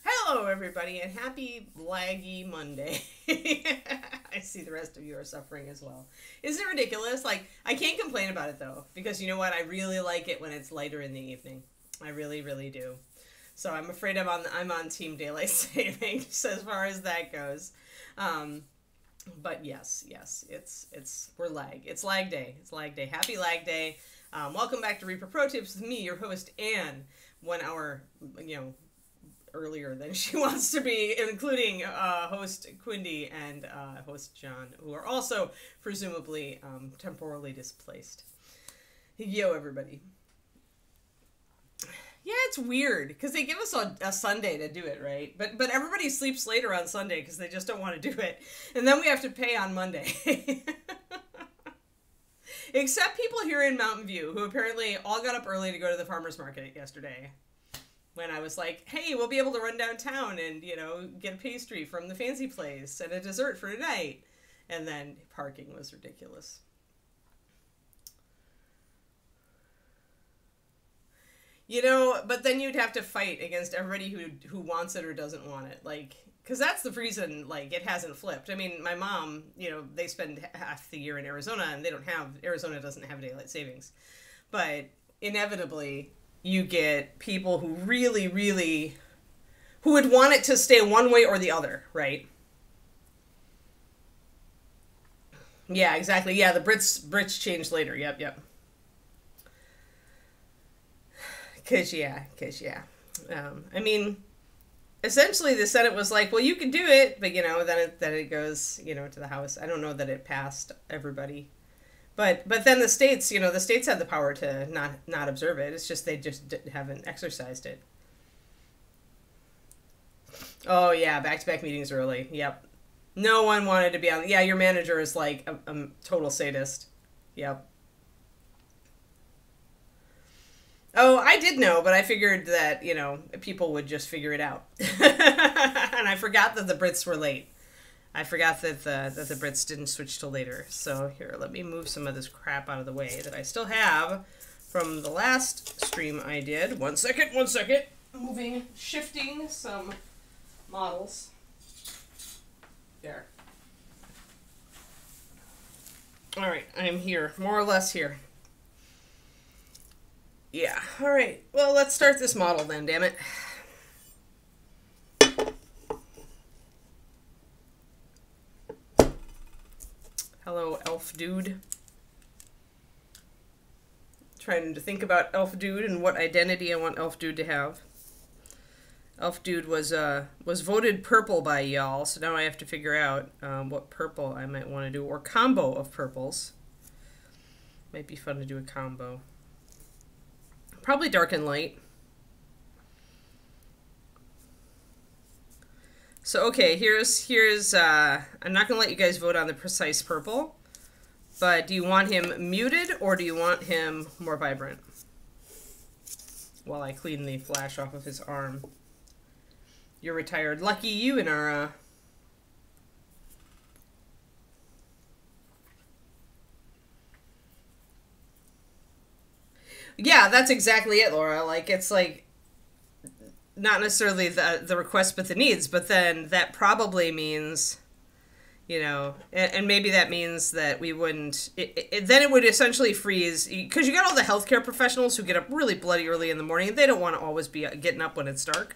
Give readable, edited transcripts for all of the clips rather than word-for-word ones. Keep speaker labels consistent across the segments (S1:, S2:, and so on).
S1: Hello, everybody, and happy laggy Monday. I see the rest of you are suffering as well. Isn't it ridiculous? Like, I can't complain about it, though, because you know what? I really like it when it's lighter in the evening. I really, really do. So I'm afraid I'm on Team Daylight Savings as far as that goes. But yes, it's It's lag day. It's lag day. Happy lag day. Welcome back to Reaper Pro Tips with me, your host, Anne. 1 hour, earlier than she wants to be, including host Quindy and host John, who are also presumably temporally displaced. Yo, everybody. Yeah, it's weird because they give us a Sunday to do it, right? But everybody sleeps later on Sunday because they just don't want to do it, and then we have to pay on Monday. Except people here in Mountain View who apparently all got up early to go to the farmer's market yesterday. When I was like, hey, we'll be able to run downtown and, get a pastry from the fancy place and a dessert for tonight. And then parking was ridiculous. But then you'd have to fight against everybody who wants it or doesn't want it. Because that's the reason, it hasn't flipped. I mean, my mom, they spend half the year in Arizona and Arizona doesn't have daylight savings. But inevitably, you get people who who would want it to stay one way or the other, right? Yeah, exactly. Yeah, the Brits changed later. Yep. Cause yeah. I mean, essentially the Senate was like, well, you can do it, but then it goes, to the House. I don't know that it passed everybody. But then the states, the states have the power to not observe it. It's just they just haven't exercised it. Oh, yeah, back-to-back meetings early. Yep. No one wanted to be on. Yeah, your manager is like a total sadist. Yep. Oh, I did know, but I figured that, people would just figure it out. And I forgot that the Brits were late. I forgot that the Brits didn't switch till later. So here, let me move some of this crap out of the way that I still have from the last stream I did. One second. Shifting some models. There. All right, I'm here, more or less here. Yeah, all right. Well, let's start this model then, damn it. Hello, Elf Dude. Trying to think about Elf Dude and what identity I want Elf Dude to have. Elf Dude was voted purple by y'all, so now I have to figure out what purple I might want to do, or combo of purples. Might be fun to do a combo. Probably dark and light. So, okay, here's I'm not going to let you guys vote on the precise purple, but do you want him muted or do you want him more vibrant? While I clean the flash off of his arm. You're retired. Lucky you in our, Yeah, that's exactly it, Laura. It's not necessarily the request but the needs, but then that probably means, and maybe that means that we wouldn't, then it would essentially freeze, because you got all the healthcare professionals who get up really bloody early in the morning, and they don't want to always be getting up when it's dark,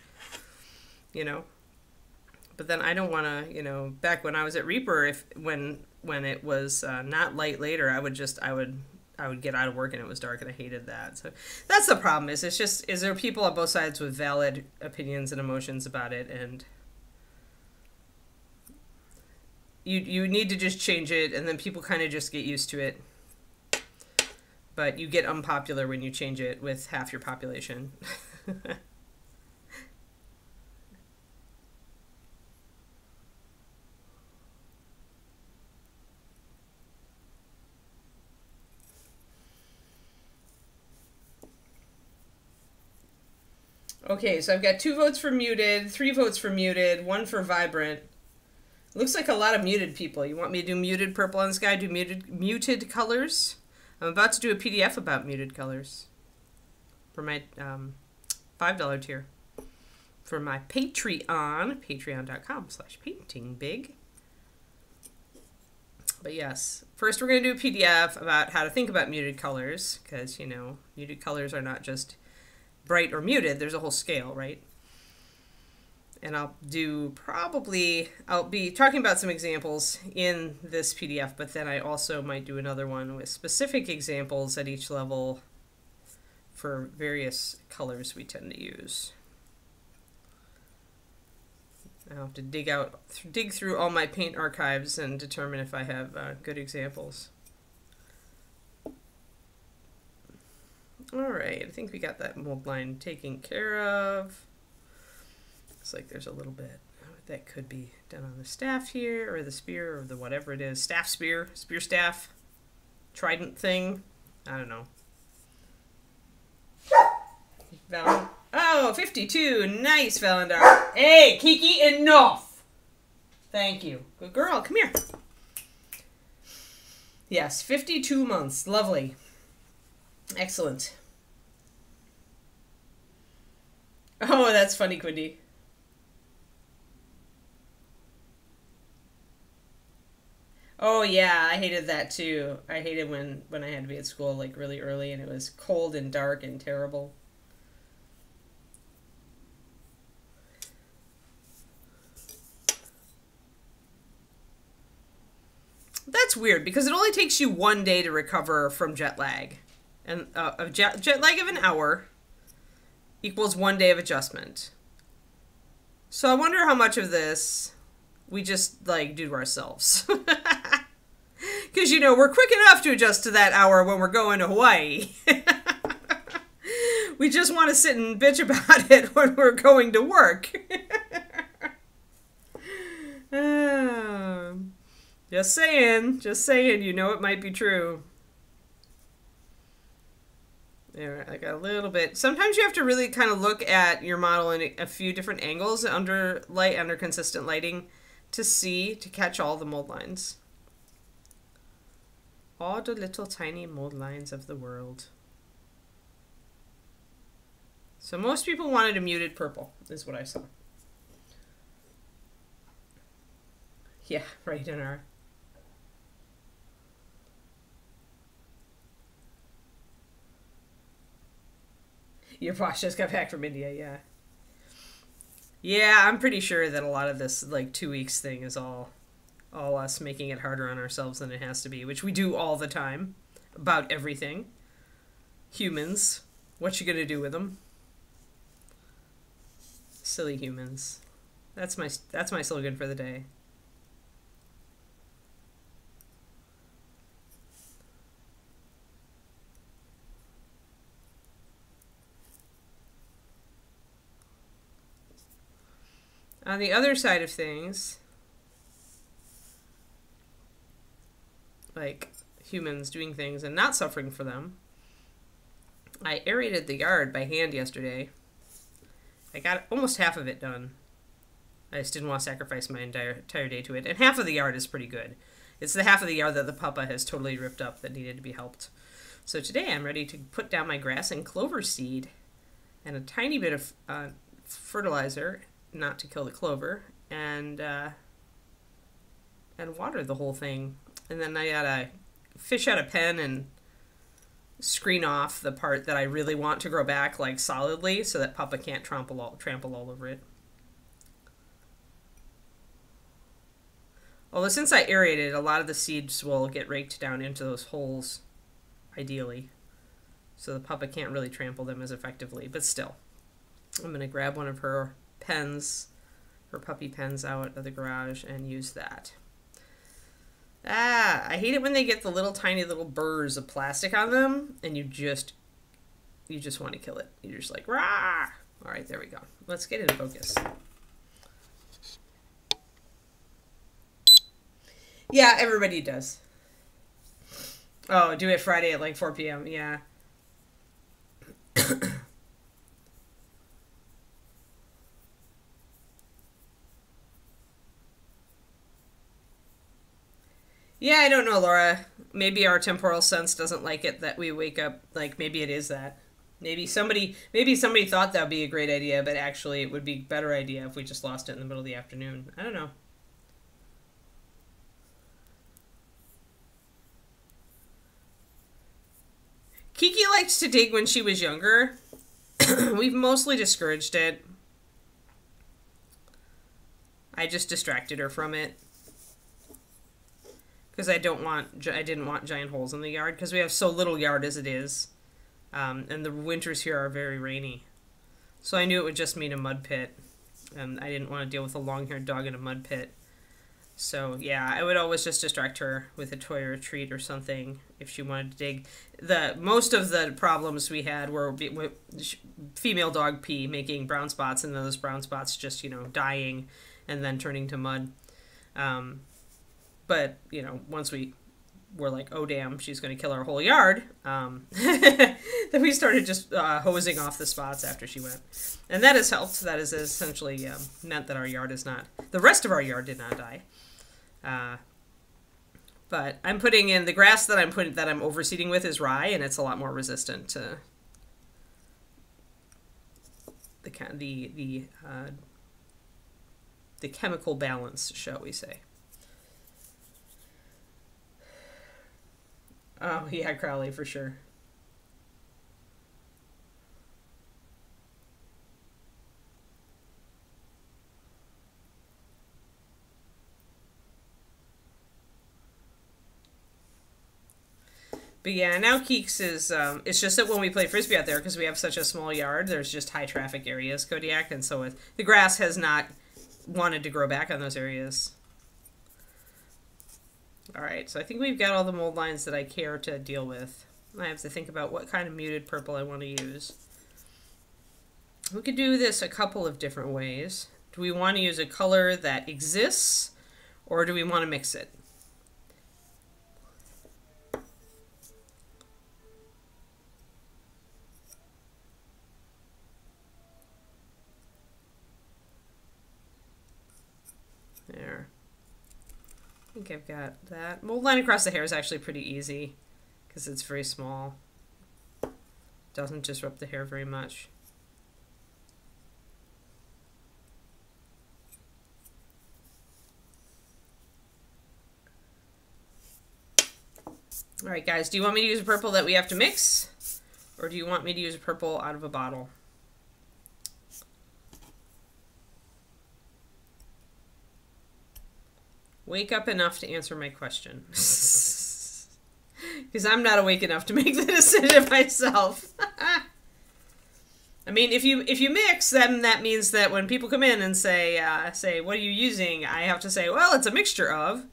S1: But then I don't want to, back when I was at Reaper, when it was not light later, I would get out of work and it was dark, and I hated that. So that's the problem. Is there people on both sides with valid opinions and emotions about it, and you need to just change it, and then people kind of just get used to it. But you get unpopular when you change it with half your population. Okay, so I've got 2 votes for muted, 3 votes for muted, 1 for vibrant. Looks like a lot of muted people. You want me to do muted purple on the sky, do muted colors? I'm about to do a PDF about muted colors. for my $5 tier. For my Patreon, patreon.com/paintingbig. But yes, first we're going to do a PDF about how to think about muted colors, because, you know, muted colors are not just bright or muted, there's a whole scale, right? And I'll be talking about some examples in this PDF, but then I also might do another one with specific examples at each level for various colors we tend to use. I'll have to dig through all my paint archives and determine if I have good examples. All right, I think we got that mold line taken care of. Looks like there's a little bit that could be done on the staff here, or the spear, or the whatever it is. Spear staff, trident thing. I don't know. Oh, 52. Nice, Valendar. Hey, Kiki, enough. Thank you. Good girl. Come here. Yes, 52 months. Lovely. Excellent. Oh, that's funny, Quindy. Oh, yeah, I hated that, too. I hated when I had to be at school, like, really early, and it was cold and dark and terrible. That's weird, because it only takes you 1 day to recover from jet lag. And a jet lag of an hour equals 1 day of adjustment. So I wonder how much of this we just, like, do to ourselves. Because, you know, we're quick enough to adjust to that hour when we're going to Hawaii. We just want to sit and bitch about it when we're going to work. Just saying, you know it might be true. There, I got a little bit. Sometimes you have to really kind of look at your model in a few different angles under consistent lighting to catch all the mold lines. All the little tiny mold lines of the world. So most people wanted a muted purple, is what I saw. Yeah, right in our... Your boss just got back from India, yeah. Yeah, I'm pretty sure that a lot of this, like, 2 weeks thing is all us making it harder on ourselves than it has to be, which we do all the time, about everything. Humans. What you gonna do with them? Silly humans. That's my slogan for the day. On the other side of things, like humans doing things and not suffering for them, I aerated the yard by hand yesterday. I got almost half of it done. I just didn't want to sacrifice my entire day to it. And half of the yard is pretty good. It's the half of the yard that the papa has totally ripped up that needed to be helped. So today I'm ready to put down my grass and clover seed and a tiny bit of fertilizer, not to kill the clover, and water the whole thing. And then I gotta fish out a pen and screen off the part that I really want to grow back, like, solidly, so that Papa can't trample all over it. Although since I aerated, a lot of the seeds will get raked down into those holes, ideally. So the Papa can't really trample them as effectively, but still. I'm gonna grab one of her pens, her puppy pens out of the garage and use that. I hate it when they get the little tiny little burrs of plastic on them and you just want to kill it. You're just like, rah! All right, there we go. Let's get in focus. Yeah, everybody does. Oh, do it Friday at like 4 p.m. Yeah. Yeah, I don't know, Laura. Maybe our temporal sense doesn't like it that we wake up. Like, maybe it is that. Maybe somebody thought that would be a great idea, but actually it would be a better idea if we just lost it in the middle of the afternoon. I don't know. Kiki liked to dig when she was younger. We've mostly discouraged it. I just distracted her from it. Because I didn't want giant holes in the yard, because we have so little yard as it is. And the winters here are very rainy. So I knew it would just mean a mud pit. And I didn't want to deal with a long-haired dog in a mud pit. So yeah, I would always just distract her with a toy or a treat or something if she wanted to dig. Most of the problems we had were female dog pee making brown spots, and those brown spots just, you know, dying and then turning to mud. But, you know, once we were like, oh damn, she's going to kill our whole yard, then we started just hosing off the spots after she went. And that has helped. That has essentially meant that our yard is not, the rest of our yard did not die. But I'm putting in the grass that I'm overseeding with is rye, and it's a lot more resistant to the chemical balance, shall we say. Oh yeah, Crowley, for sure. But yeah, now Keeks is, it's just that when we play Frisbee out there, because we have such a small yard, there's just high traffic areas, Kodiak, and so the grass has not wanted to grow back on those areas. Alright, so I think we've got all the mold lines that I care to deal with. I have to think about what kind of muted purple I want to use. We could do this a couple of different ways. Do we want to use a color that exists, or do we want to mix it? There. I think I've got that. Mold line across the hair is actually pretty easy because it's very small. Doesn't disrupt the hair very much. Alright guys, do you want me to use a purple that we have to mix? Or do you want me to use a purple out of a bottle? Wake up enough to answer my question. Because I'm not awake enough to make the decision myself. I mean, if you mix, then that means that when people come in and say, what are you using? I have to say, well, it's a mixture of.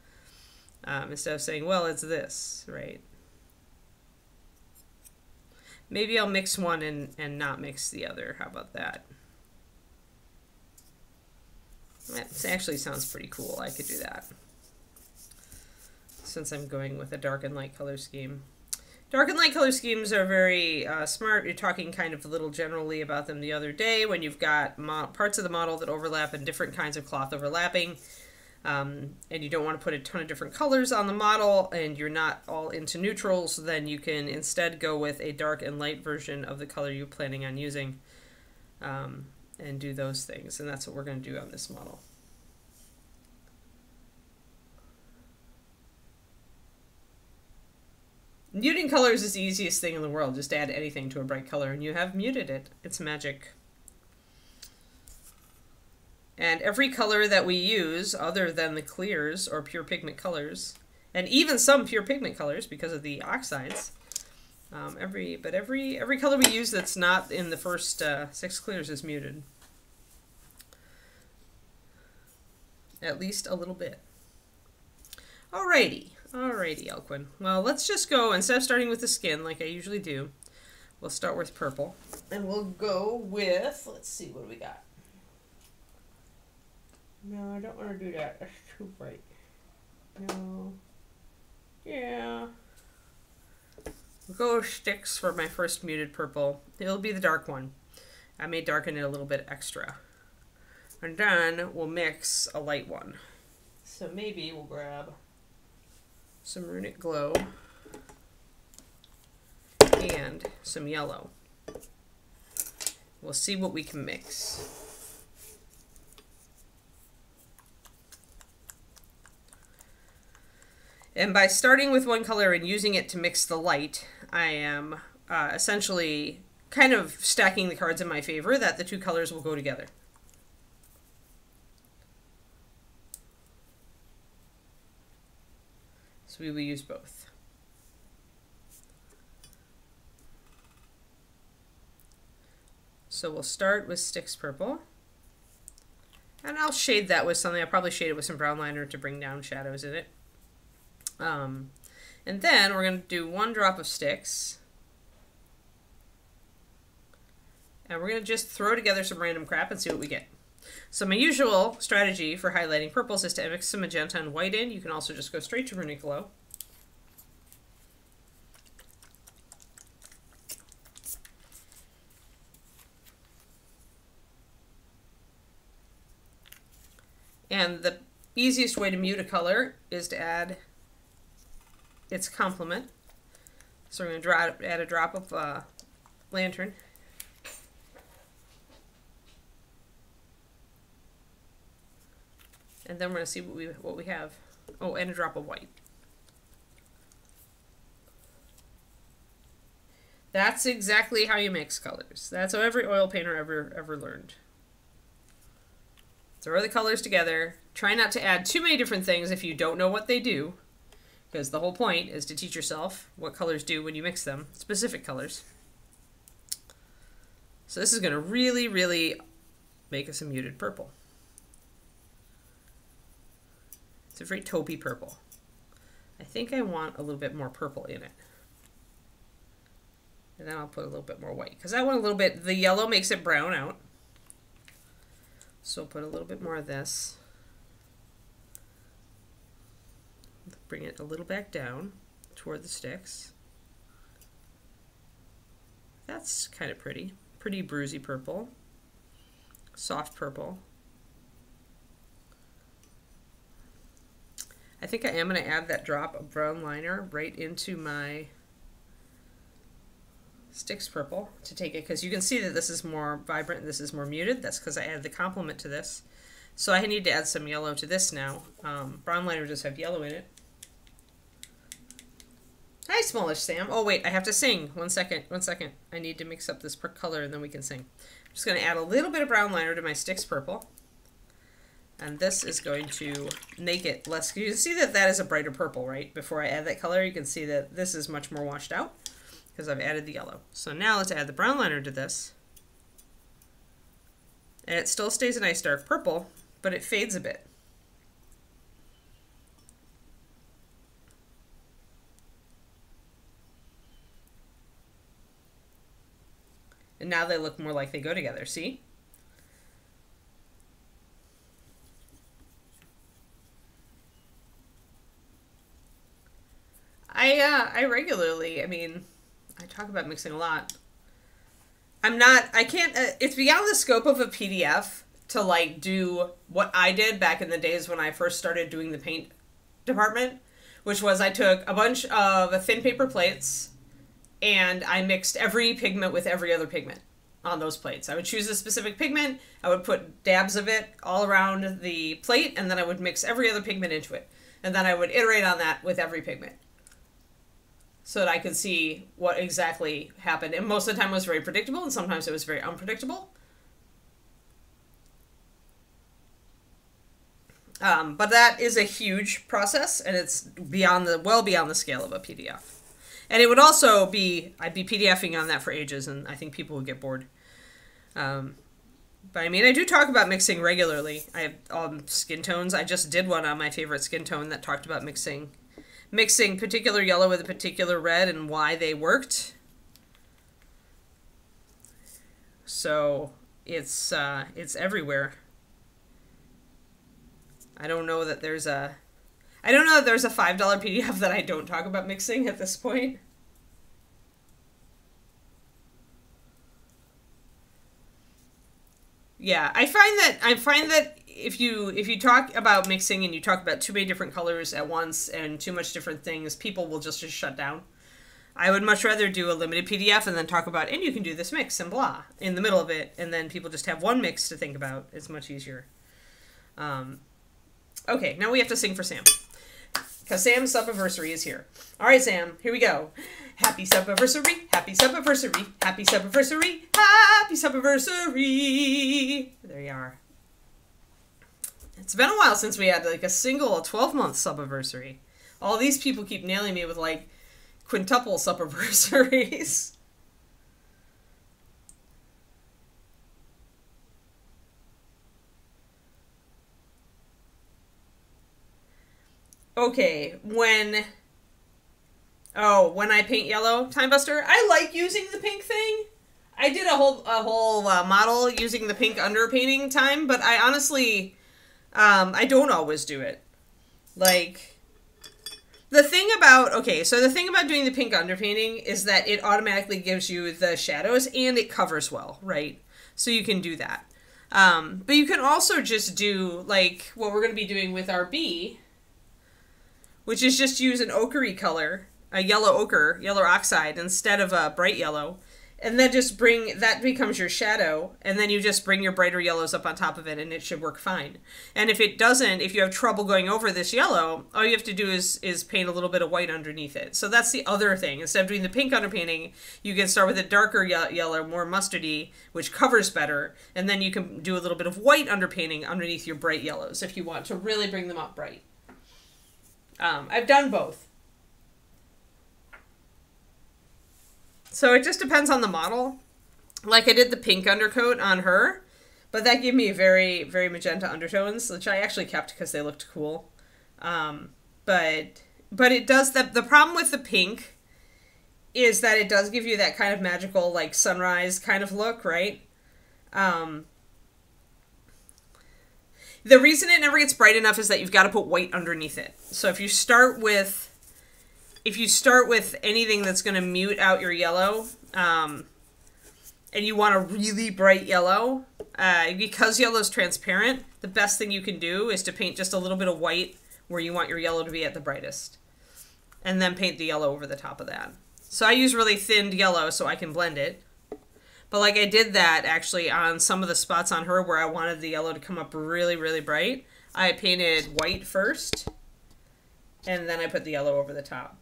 S1: Instead of saying, well, it's this, right? Maybe I'll mix one and not mix the other. How about that? That actually sounds pretty cool. I could do that. Since I'm going with a dark and light color scheme. Dark and light color schemes are very smart. You're talking kind of a little generally about them the other day when you've got parts of the model that overlap and different kinds of cloth overlapping. And you don't want to put a ton of different colors on the model and you're not all into neutrals, then you can instead go with a dark and light version of the color you're planning on using and do those things. And that's what we're going to do on this model. Muting colors is the easiest thing in the world. Just add anything to a bright color and you have muted it. It's magic. And every color that we use, other than the clears or pure pigment colors, and even some pure pigment colors because of the oxides, every color we use that's not in the first 6 clears is muted. At least a little bit. Alrighty. Alrighty, Elquin. Well, let's just go, instead of starting with the skin like I usually do, we'll start with purple. And we'll go with, let's see, what do we got? No, I don't want to do that. That's too bright. No. Yeah. We'll go with sticks for my first muted purple. It'll be the dark one. I may darken it a little bit extra. And then we'll mix a light one. So maybe we'll grab some Runic Glow and some yellow. we'll see what we can mix. And by starting with one color and using it to mix the light, I am essentially kind of stacking the cards in my favor that the two colors will go together. So we will use both. So we'll start with Sticks Purple. And I'll shade that with something. I'll probably shade it with some brown liner to bring down shadows in it. And then we're going to do 1 drop of Sticks. And we're going to just throw together some random crap and see what we get. So my usual strategy for highlighting purples is to mix some magenta and white in. You can also just go straight to Runic Glow. And the easiest way to mute a color is to add its complement. So we're going to add a drop of Lantern. And then we're going to see what we have. Oh, and a drop of white. That's exactly how you mix colors. That's how every oil painter ever learned. Throw the colors together. Try not to add too many different things if you don't know what they do, because the whole point is to teach yourself what colors do when you mix them, specific colors. So this is going to really, really make us a muted purple. It's a very taupey purple. I think I want a little bit more purple in it. And then I'll put a little bit more white, because I want a little bit, the yellow makes it brown out. So I'll put a little bit more of this. Bring it a little back down toward the sticks. That's kind of pretty. Pretty bruisey purple. Soft purple. I think I am going to add that drop of brown liner right into my Sticks Purple to take it, because you can see that this is more vibrant and this is more muted. That's because I added the complement to this. So I need to add some yellow to this now. Brown liner does have yellow in it. Hi, Smallish Sam. Oh, wait, I have to sing. 1 second, 1 second. I need to mix up this color and then we can sing. I'm just going to add a little bit of brown liner to my Sticks Purple. And this is going to make it less... You can see that that is a brighter purple, right? Before I add that color, you can see that this is much more washed out because I've added the yellow. So now let's add the brown liner to this. And it still stays a nice dark purple, but it fades a bit. And now they look more like they go together, see? I regularly, I mean, I talk about mixing a lot. I can't, it's beyond the scope of a PDF to like do what I did back in the days when I first started doing the paint department, which was I took a bunch of thin paper plates and I mixed every pigment with every other pigment on those plates. I would choose a specific pigment, I would put dabs of it all around the plate, and then I would mix every other pigment into it. And then I would iterate on that with every pigment, so that I could see what exactly happened. And most of the time it was very predictable, and sometimes it was very unpredictable. But that is a huge process, and it's beyond well beyond the scale of a PDF. And it would also be, I'd be PDFing on that for ages, and I think people would get bored. But I mean, I do talk about mixing regularly. I have skin tones. I just did one on my favorite skin tone that talked about mixing particular yellow with a particular red and why they worked. So it's everywhere. I don't know that there's a $5 PDF that I don't talk about mixing at this point. Yeah, I find that if you talk about mixing and you talk about too many different colors at once and too much different things, people will just shut down. I would much rather do a limited PDF and then talk about, and you can do this mix and blah in the middle of it, and then people just have one mix to think about. It's much easier. Okay, now we have to sing for Sam. Because Sam's subiversary is here. All right, Sam, here we go. Happy subiversary, happy subiversary, happy subiversary, happy subiversary. There you are. It's been a while since we had like a single 12-month subiversary. All these people keep nailing me with like quintuple subiversaries. Okay, when I paint yellow, Time Buster, I like using the pink thing. I did a whole model using the pink underpainting time, but I honestly, I don't always do it. Like, the thing about doing the pink underpainting is that it automatically gives you the shadows and it covers well, right? So you can do that. But you can also just do, like, what we're going to be doing with our bee, which is just use an ochre color, a yellow ochre, yellow oxide, instead of a bright yellow. And then just that becomes your shadow, and then you just bring your brighter yellows up on top of it, and it should work fine. And if it doesn't, if you have trouble going over this yellow, all you have to do is paint a little bit of white underneath it. So that's the other thing. Instead of doing the pink underpainting, you can start with a darker yellow, more mustardy, which covers better, and then you can do a little bit of white underpainting underneath your bright yellows if you want to really bring them up bright. I've done both. So it just depends on the model. Like I did the pink undercoat on her, but that gave me very, very magenta undertones, which I actually kept because they looked cool. But it does, the problem with the pink is that it does give you that kind of magical, like, sunrise kind of look, right? The reason it never gets bright enough is that you've got to put white underneath it. So if you start with anything that's going to mute out your yellow, and you want a really bright yellow, because yellow is transparent, the best thing you can do is to paint just a little bit of white where you want your yellow to be at the brightest. And then paint the yellow over the top of that. So I use really thinned yellow so I can blend it. But like I did that actually on some of the spots on her where I wanted the yellow to come up really, really bright. I painted white first, and then I put the yellow over the top.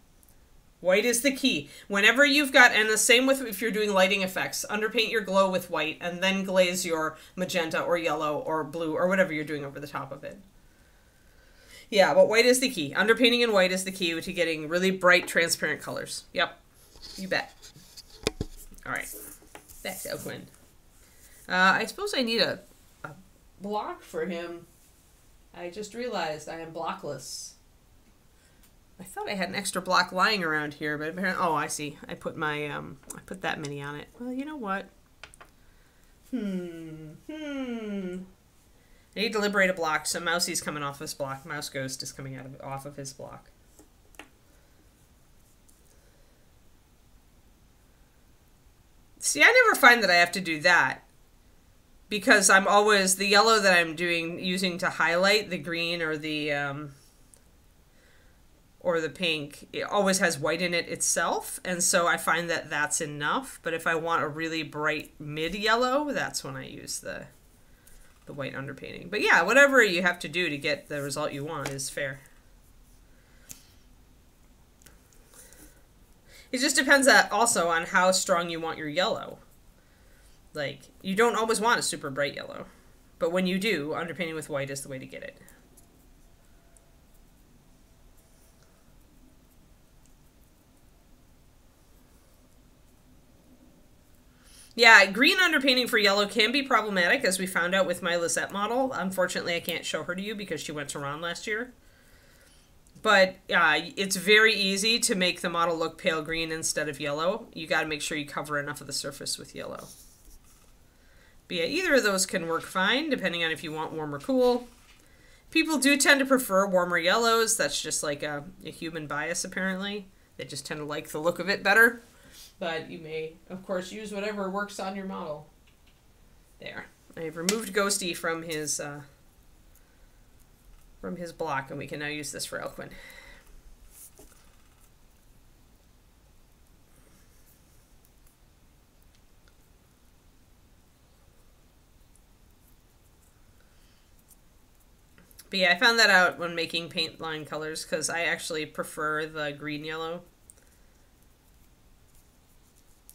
S1: White is the key. Whenever you've got, and the same with if you're doing lighting effects, underpaint your glow with white and then glaze your magenta or yellow or blue or whatever you're doing over the top of it. Yeah, but white is the key. Underpainting in white is the key to getting really bright, transparent colors. Yep, you bet. All right, back to Elquin. I suppose I need a block for him. I just realized I am blockless. I thought I had an extra block lying around here, but apparently, oh, I see. I put my, I put that many on it. Well, you know what? I need to liberate a block, so Mousie's coming off this block. Mouse Ghost is coming off of his block. See, I never find that I have to do that, because I'm always, the yellow that I'm using to highlight the green or the pink, it always has white in it itself, and so I find that that's enough. But if I want a really bright mid-yellow, that's when I use the white underpainting. But yeah, whatever you have to do to get the result you want is fair. It just depends also on how strong you want your yellow. Like, you don't always want a super bright yellow, but when you do, underpainting with white is the way to get it. Yeah, green underpainting for yellow can be problematic, as we found out with my Lisette model. Unfortunately, I can't show her to you because she went to Ron last year. But it's very easy to make the model look pale green instead of yellow. You got to make sure you cover enough of the surface with yellow. But yeah, either of those can work fine, depending on if you want warm or cool. People do tend to prefer warmer yellows. That's just like a human bias, apparently. They just tend to like the look of it better. But you may, of course, use whatever works on your model. There. I've removed Ghosty from his block, and we can now use this for Elquin. But yeah, I found that out when making paint line colors because I actually prefer the green yellow.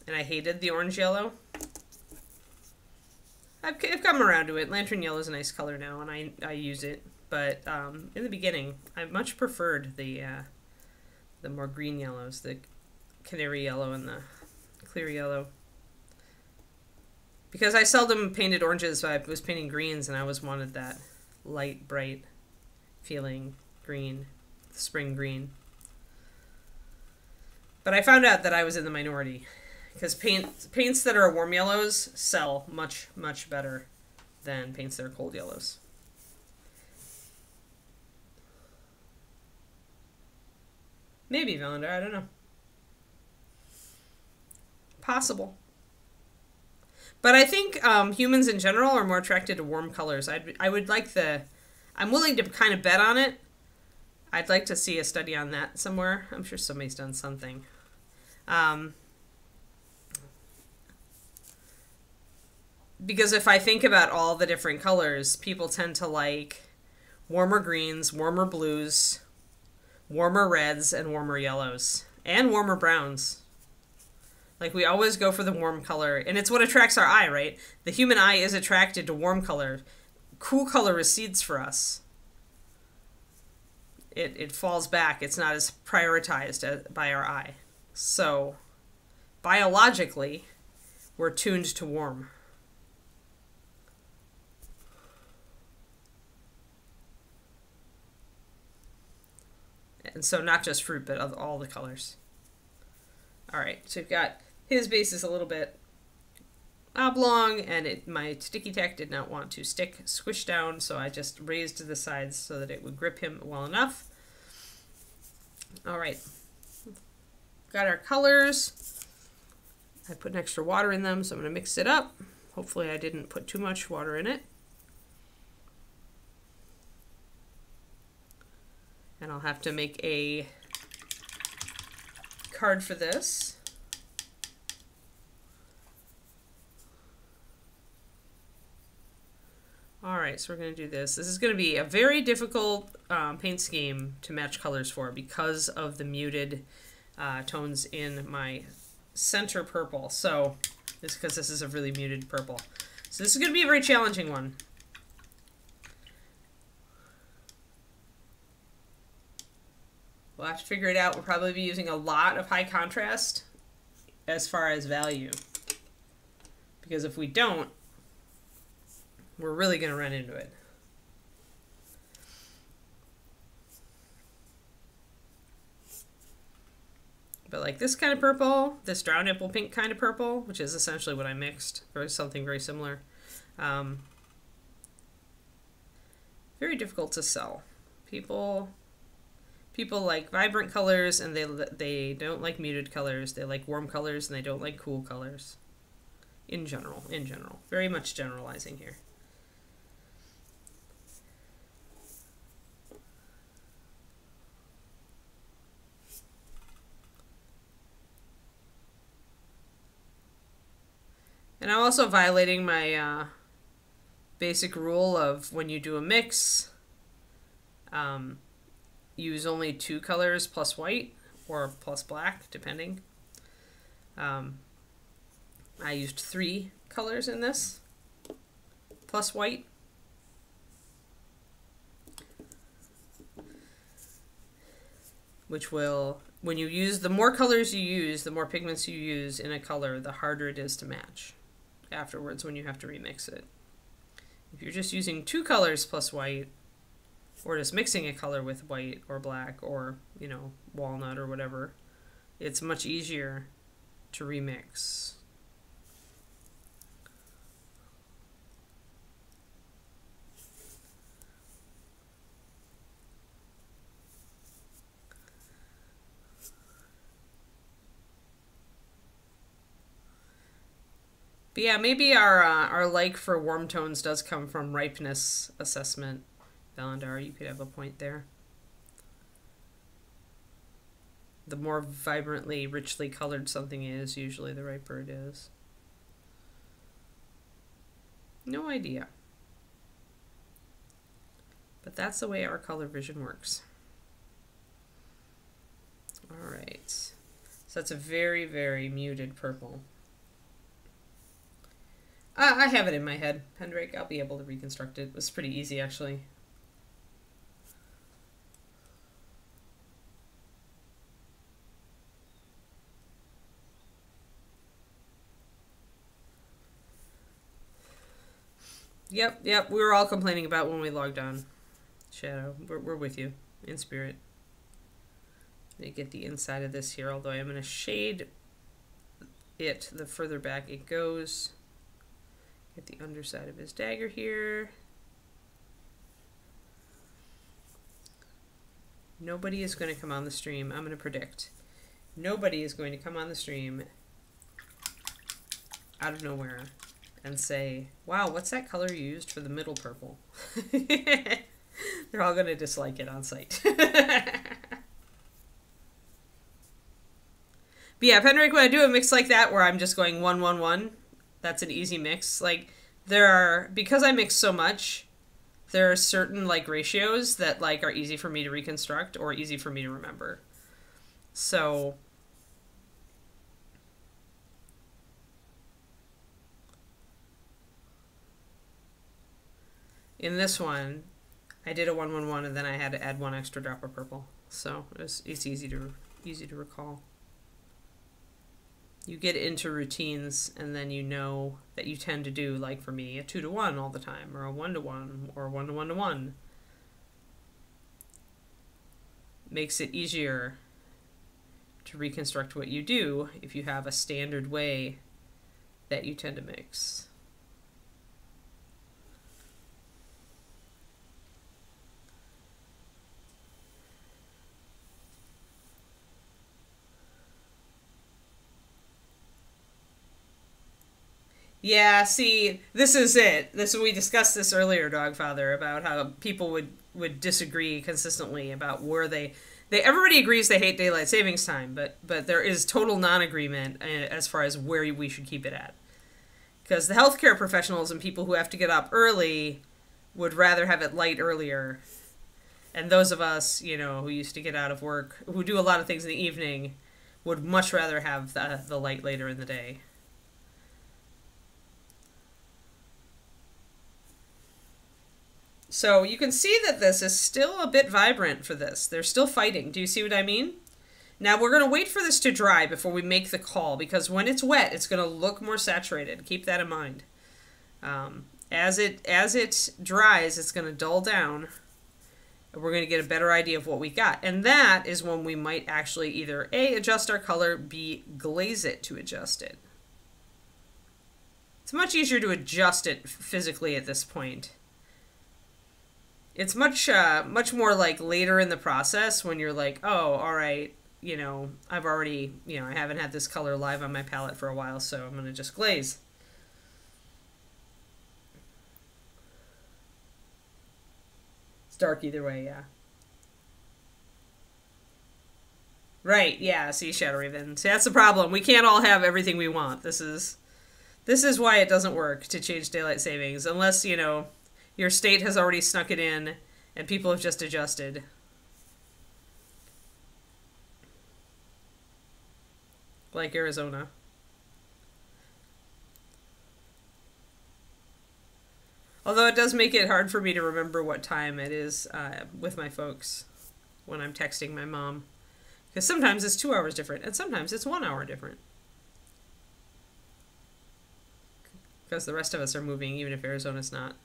S1: And I hated the orange yellow. I've come around to it. Lantern yellow is a nice color now, and I use it. But in the beginning, I much preferred the more green yellows, the canary yellow and the clear yellow. Because I seldom painted oranges, so I was painting greens, and I always wanted that light, bright feeling green, spring green. But I found out that I was in the minority. Because paints that are warm yellows sell much, much better than paints that are cold yellows. Maybe, Valendar, I don't know. Possible. But I think humans in general are more attracted to warm colors. I would like I'm willing to kind of bet on it. I'd like to see a study on that somewhere. I'm sure somebody's done something. Because if I think about all the different colors, people tend to like warmer greens, warmer blues, warmer reds, and warmer yellows. And warmer browns. Like, we always go for the warm color. And it's what attracts our eye, right? The human eye is attracted to warm color. Cool color recedes for us. It falls back. It's not as prioritized by our eye. So, biologically, we're tuned to warm. And so not just fruit, but of all the colors. All right, so we've got his base is a little bit oblong, and my sticky tack did not want to squish down, so I just raised the sides so that it would grip him well enough. All right, got our colors. I put an extra water in them, so I'm going to mix it up. Hopefully I didn't put too much water in it. And I'll have to make a card for this. All right, so we're going to do this. This is going to be a very difficult paint scheme to match colors for because of the muted tones in my center purple. So, because this is a really muted purple. So this is going to be a very challenging one. We'll have to figure it out. We'll probably be using a lot of high contrast as far as value. Because if we don't, we're really going to run into it. But like this kind of purple, this drowned apple pink kind of purple, which is essentially what I mixed, or something very similar. Very difficult to sell. People like vibrant colors, and they don't like muted colors. They like warm colors, and they don't like cool colors. In general. Very much generalizing here. And I'm also violating my basic rule of when you do a mix, use only 2 colors plus white or plus black, depending. I used 3 colors in this plus white. Which will, when you use, the more colors you use, the more pigments you use in a color, the harder it is to match afterwards when you have to remix it. If you're just using 2 colors plus white, or just mixing a color with white or black or, you know, walnut or whatever, it's much easier to remix. But yeah, maybe our like for warm tones does come from ripeness assessment. Valendar, you could have a point there. The more vibrantly, richly colored something is, usually the riper it is. No idea. but that's the way our color vision works. All right, so that's a very, very muted purple. I have it in my head, Pendrake. I'll be able to reconstruct it. It was pretty easy, actually. Yep, we were all complaining about when we logged on. Shadow, we're with you, in spirit. Let me get the inside of this here, although I'm going to shade it the further back it goes. Get the underside of his dagger here. Nobody is going to come on the stream. I'm going to predict. Nobody is going to come on the stream out of nowhere and say, wow, what's that color you used for the middle purple? They're all going to dislike it on sight. But yeah, Pendrake, when I do a mix like that where I'm just going 1, 1, 1, that's an easy mix. Like, because I mix so much, there are certain, like, ratios that, like, are easy for me to reconstruct or easy for me to remember. So in this one, I did a 1, 1, 1, and then I had to add 1 extra drop of purple. So it's easy to recall. You get into routines, and then you know that you tend to do, like for me, a 2 to 1 all the time, or a 1 to 1, or a 1 to 1 to 1. Makes it easier to reconstruct what you do if you have a standard way that you tend to mix. Yeah, see, this is it. We discussed this earlier, Dogfather, about how people would disagree consistently about where everybody agrees they hate daylight savings time, but there is total non-agreement as far as where we should keep it at. Because the healthcare professionals and people who have to get up early would rather have it light earlier. And those of us, who used to get out of work, who do a lot of things in the evening, would much rather have the light later in the day. So you can see that this is still a bit vibrant for this. They're still fighting. Do you see what I mean? Now we're going to wait for this to dry before we make the call, because when it's wet, it's going to look more saturated. Keep that in mind. As it dries, it's going to dull down. And we're going to get a better idea of what we got. And that is when we might actually either A, adjust our color, B, glaze it to adjust it. It's much easier to adjust it physically at this point. It's much more like later in the process when you're like, oh, all right, I've already, I haven't had this color live on my palette for a while, so I'm going to just glaze. It's dark either way, yeah. Right, yeah, see, Shadow Raven. See, that's the problem. We can't all have everything we want. This is why it doesn't work to change daylight savings, unless, your state has already snuck it in, and people have just adjusted. Like Arizona. Although it does make it hard for me to remember what time it is with my folks when I'm texting my mom. Because sometimes it's 2 hours different, and sometimes it's 1 hour different. Because the rest of us are moving, even if Arizona's not.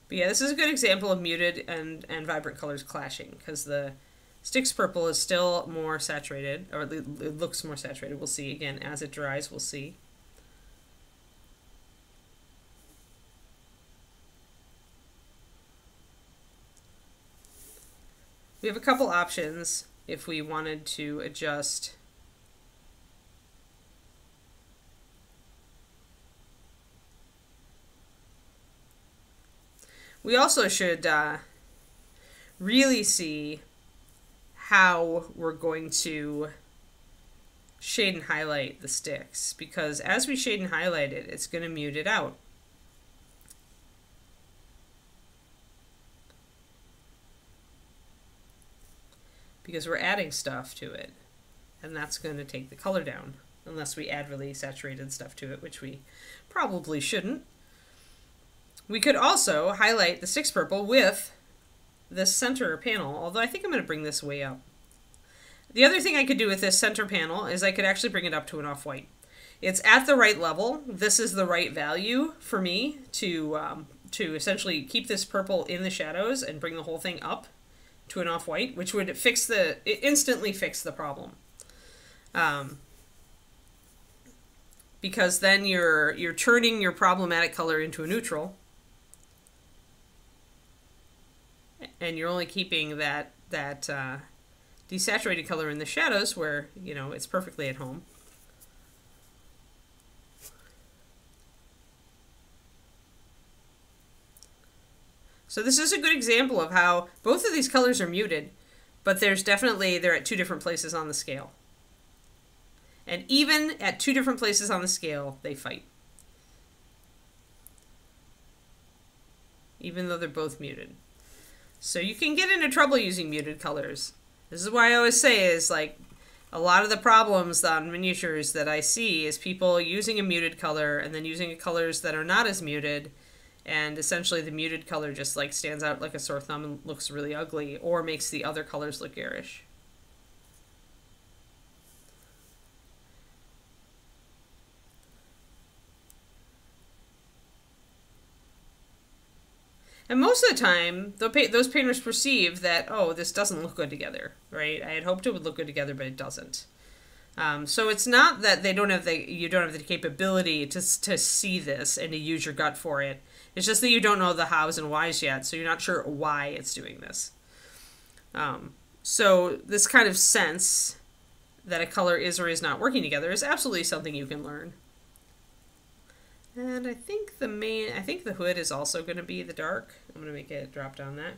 S1: But yeah, this is a good example of muted and vibrant colors clashing, because the Styx purple is still more saturated, or it looks more saturated. We'll see again as it dries, we'll see. We have a couple options if we wanted to adjust. We also should really see how we're going to shade and highlight the sticks, because as we shade and highlight it, it's going to mute it out. Because we're adding stuff to it, and that's going to take the color down, unless we add really saturated stuff to it, which we probably shouldn't. We could also highlight the sticks purple with this center panel, although I think I'm going to bring this way up. The other thing I could do with this center panel is I could actually bring it up to an off-white. It's at the right level. This is the right value for me to essentially keep this purple in the shadows and bring the whole thing up to an off-white, which would instantly fix the problem. Because then you're turning your problematic color into a neutral, and you're only keeping that desaturated color in the shadows where, you know, it's perfectly at home. So this is a good example of how both of these colors are muted, but they're at two different places on the scale. And even at two different places on the scale, they fight. Even though they're both muted. So you can get into trouble using muted colors. This is why I always say is like a lot of the problems on miniatures that I see is people using a muted color and then using colors that are not as muted, and essentially the muted color just like stands out like a sore thumb and looks really ugly, or makes the other colors look garish. And most of the time, those painters perceive that, oh, this doesn't look good together, right? I had hoped it would look good together, but it doesn't. So it's not that you don't have the capability to see this and to use your gut for it. It's just that you don't know the hows and whys yet, so you're not sure why it's doing this. So this kind of sense that a color is or is not working together is absolutely something you can learn. And I think the hood is also going to be the dark. I'm going to make it drop down that.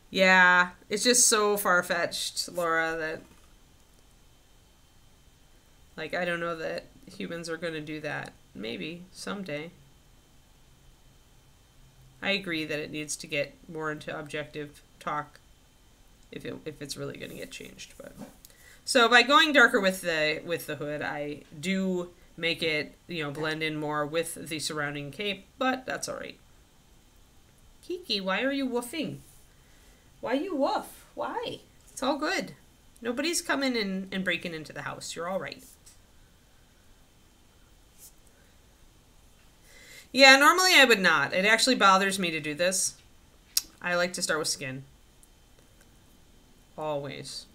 S1: Yeah, it's just so far-fetched, Laura, that like I don't know that humans are going to do that. Maybe someday. I agree that it needs to get more into objective talk if it's really going to get changed. But so by going darker with the hood, I do make it, you know, blend in more with the surrounding cape, but that's all right. Kiki, why are you woofing? Why you woof? Why? It's all good. Nobody's coming in and breaking into the house. You're all right. Yeah, normally I would not. It actually bothers me to do this. I like to start with skin. Always.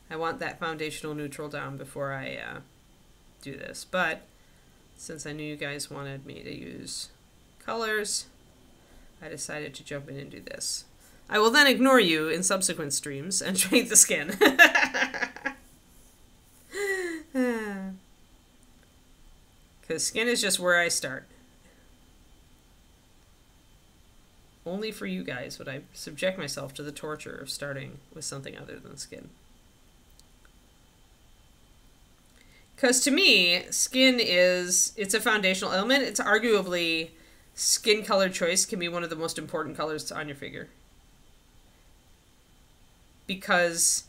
S1: I want that foundational neutral down before I do this. But since I knew you guys wanted me to use colors, I decided to jump in and do this. I will then ignore you in subsequent streams and paint the skin. Because skin is just where I start. Only for you guys would I subject myself to the torture of starting with something other than skin. Because to me, skin it's a foundational element. It's arguably, skin color choice can be one of the most important colors on your figure. Because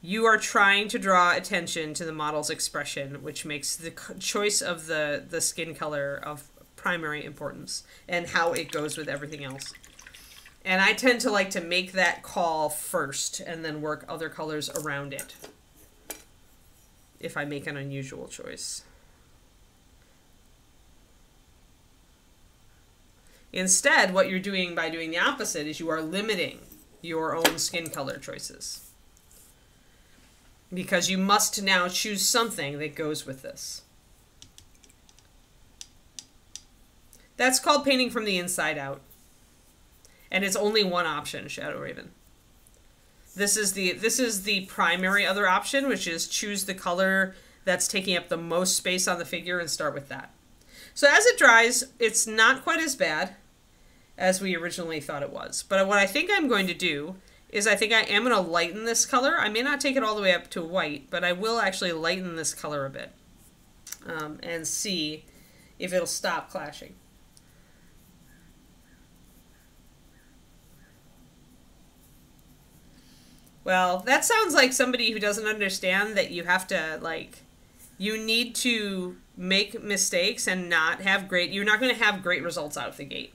S1: you are trying to draw attention to the model's expression, which makes the choice of the skin color of primary importance and how it goes with everything else. And I tend to like to make that call first and then work other colors around it if I make an unusual choice. Instead, what you're doing by doing the opposite is you are limiting your own skin color choices. Because you must now choose something that goes with this. That's called painting from the inside out. And it's only one option, Shadow Raven. This is the primary other option, which is choose the color that's taking up the most space on the figure and start with that. So as it dries, it's not quite as bad as we originally thought it was. But what I think I'm going to do is I think I am going to lighten this color. I may not take it all the way up to white, but I will actually lighten this color a bit and see if it'll stop clashing. Well, that sounds like somebody who doesn't understand that you have to, like, you need to make mistakes and not have great, you're not going to have great results out of the gate.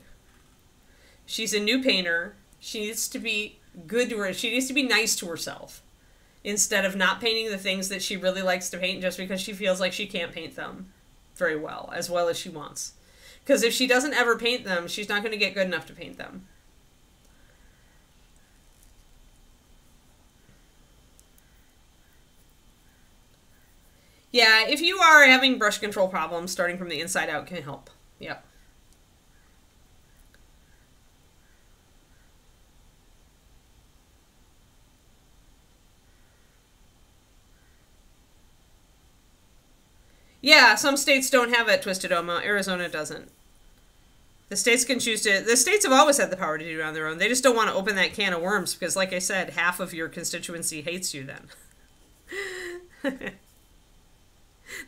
S1: She's a new painter. She needs to be good to her. She needs to be nice to herself instead of not painting the things that she really likes to paint just because she feels like she can't paint them very well as she wants. Because if she doesn't ever paint them, she's not going to get good enough to paint them. Yeah, if you are having brush control problems, starting from the inside out can help. Yep. Yeah, some states don't have it, Twisted Oma. Arizona doesn't. The states can choose to... The states have always had the power to do it on their own. They just don't want to open that can of worms because, like I said, half of your constituency hates you then.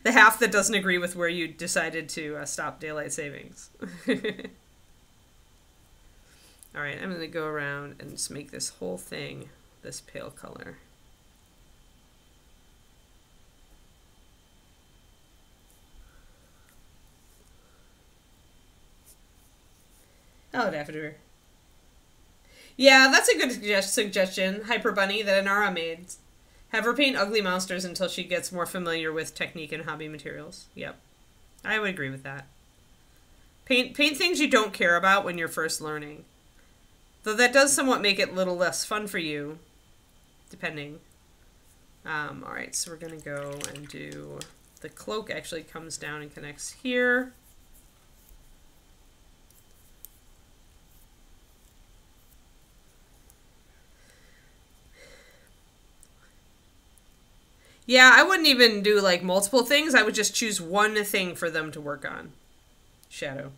S1: The half that doesn't agree with where you decided to stop daylight savings. Alright, I'm going to go around and just make this whole thing this pale color. Oh, Daffodil. Yeah, that's a good suggestion, Hyper Bunny, that Anara made. Have her paint ugly monsters until she gets more familiar with technique and hobby materials. Yep. I would agree with that. Paint things you don't care about when you're first learning. Though that does somewhat make it a little less fun for you, depending. Alright, so we're going to go and do... The cloak actually comes down and connects here. Yeah, I wouldn't even do, like, multiple things. I would just choose one thing for them to work on. Shadow.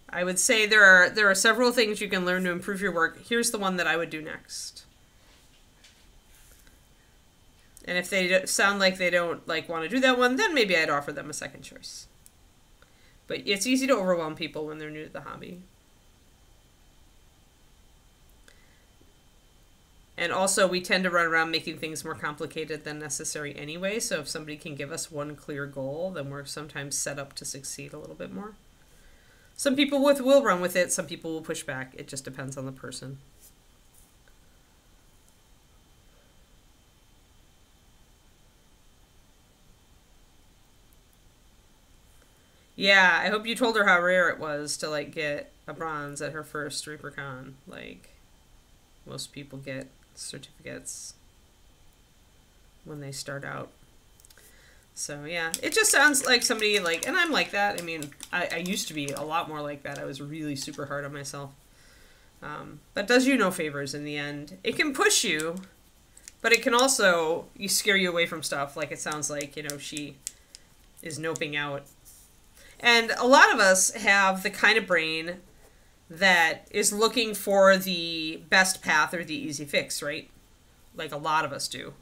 S1: I would say there are several things you can learn to improve your work. Here's the one that I would do next. And if they sound like they don't, like, want to do that one, then maybe I'd offer them a second choice. But it's easy to overwhelm people when they're new to the hobby. And also, we tend to run around making things more complicated than necessary anyway, so if somebody can give us one clear goal, then we're sometimes set up to succeed a little bit more. Some people will run with it, some people will push back. It just depends on the person. Yeah, I hope you told her how rare it was to, like, get a bronze at her first ReaperCon. Like, most people get certificates when they start out. So yeah, it just sounds like somebody, like, and I'm like that. I mean, I used to be a lot more like that. I was really super hard on myself. But does you no favors in the end. It can push you, but it can also scare you away from stuff. Like it sounds like, you know, she is noping out. And a lot of us have the kind of brain that is looking for the best path or the easy fix, right? Like a lot of us do.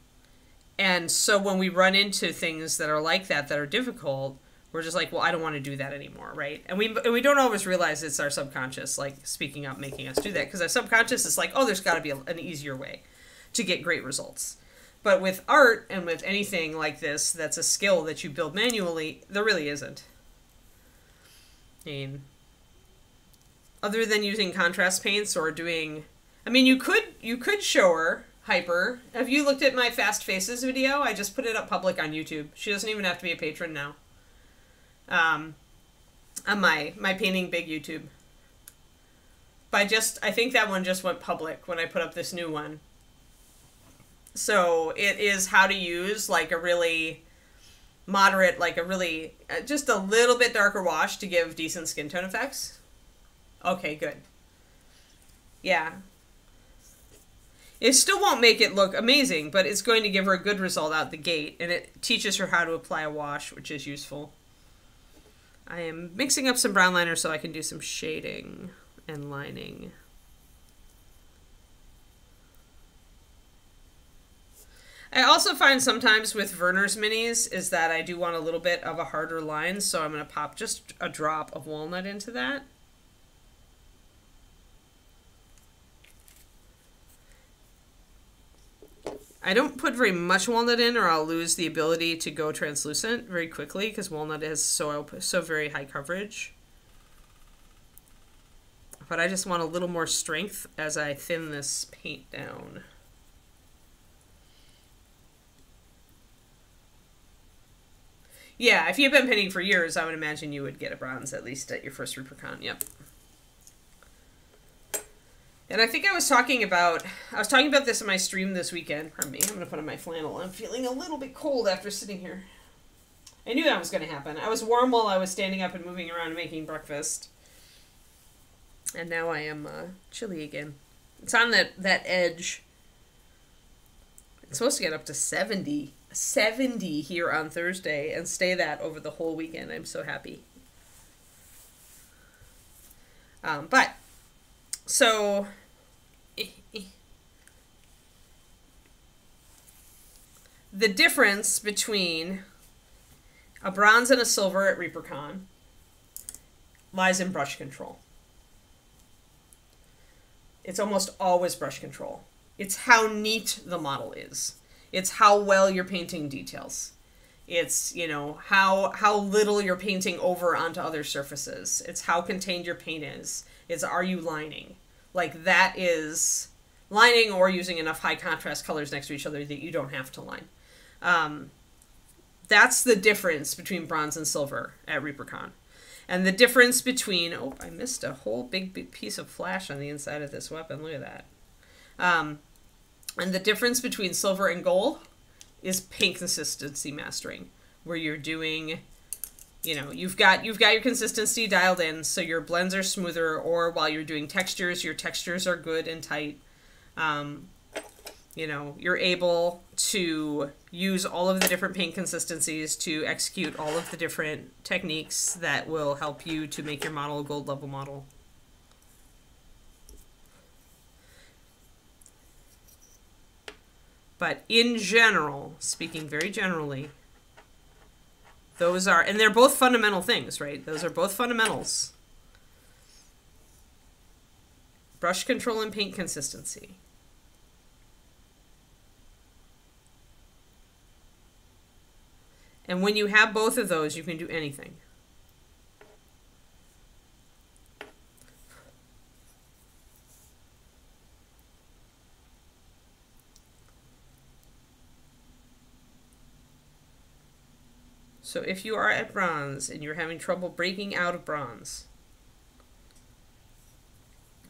S1: And so when we run into things that are like that are difficult, we're just like, well, I don't want to do that anymore, right? And we don't always realize it's our subconscious, like, speaking up, making us do that. Because our subconscious is like, oh, there's got to be an easier way to get great results. But with art and with anything like this that's a skill that you build manually, there really isn't. I mean, other than using contrast paints or doing... I mean, you could show her Hyper. Have you looked at my Fast Faces video? I just put it up public on YouTube. She doesn't even have to be a patron now. On my Painting Big YouTube. But I think that one just went public when I put up this new one. So it is how to use, like, a really moderate, like a really, just a little bit darker wash to give decent skin tone effects. Okay, good. Yeah. It still won't make it look amazing, but it's going to give her a good result out the gate, and it teaches her how to apply a wash, which is useful. I am mixing up some brown liner so I can do some shading and lining. I also find sometimes with Werner's minis is that I do want a little bit of a harder line, so I'm going to pop just a drop of walnut into that. I don't put very much walnut in or I'll lose the ability to go translucent very quickly because walnut is so very high coverage. But I just want a little more strength as I thin this paint down. Yeah, if you've been painting for years, I would imagine you would get a bronze at least at your first ReaperCon. Yep. And I think I was talking about this in my stream this weekend. Pardon me, I'm going to put on my flannel. I'm feeling a little bit cold after sitting here. I knew that was going to happen. I was warm while I was standing up and moving around and making breakfast. And now I am chilly again. It's on that edge. It's supposed to get up to 70 here on Thursday and stay that over the whole weekend. I'm so happy. So the difference between a bronze and a silver at ReaperCon lies in brush control. It's almost always brush control. It's how neat the model is. It's how well you're painting details. It's, you know, how little you're painting over onto other surfaces. It's how contained your paint is. It's are you lining? Like that is lining or using enough high contrast colors next to each other that you don't have to line. That's the difference between bronze and silver at ReaperCon. And the difference between, oh, I missed a whole big piece of flash on the inside of this weapon. Look at that. And the difference between silver and gold is paint consistency mastering, where you're doing, you know, you've got your consistency dialed in, so your blends are smoother, or while you're doing textures, your textures are good and tight. You know, you're able to use all of the different paint consistencies to execute all of the different techniques that will help you to make your model a gold level model. But in general, speaking very generally, those are, and they're both fundamental things, right? Those are both fundamentals. Brush control and paint consistency. And when you have both of those, you can do anything. So if you are at bronze and you're having trouble breaking out of bronze,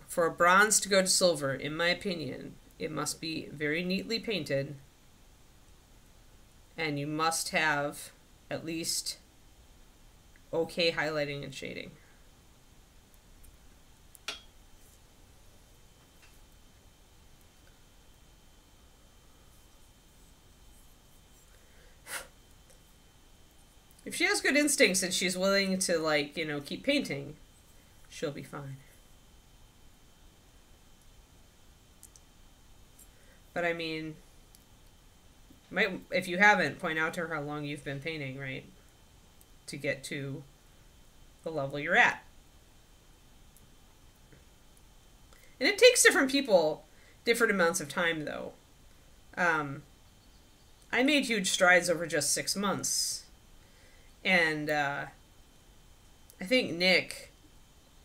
S1: for a bronze to go to silver, in my opinion, it must be very neatly painted, and you must have at least okay highlighting and shading. If she has good instincts and she's willing to, like, you know, keep painting, she'll be fine. But I mean, if you haven't, point out to her how long you've been painting, right? To get to the level you're at. And it takes different people different amounts of time, though. I made huge strides over just 6 months. And I think Nick,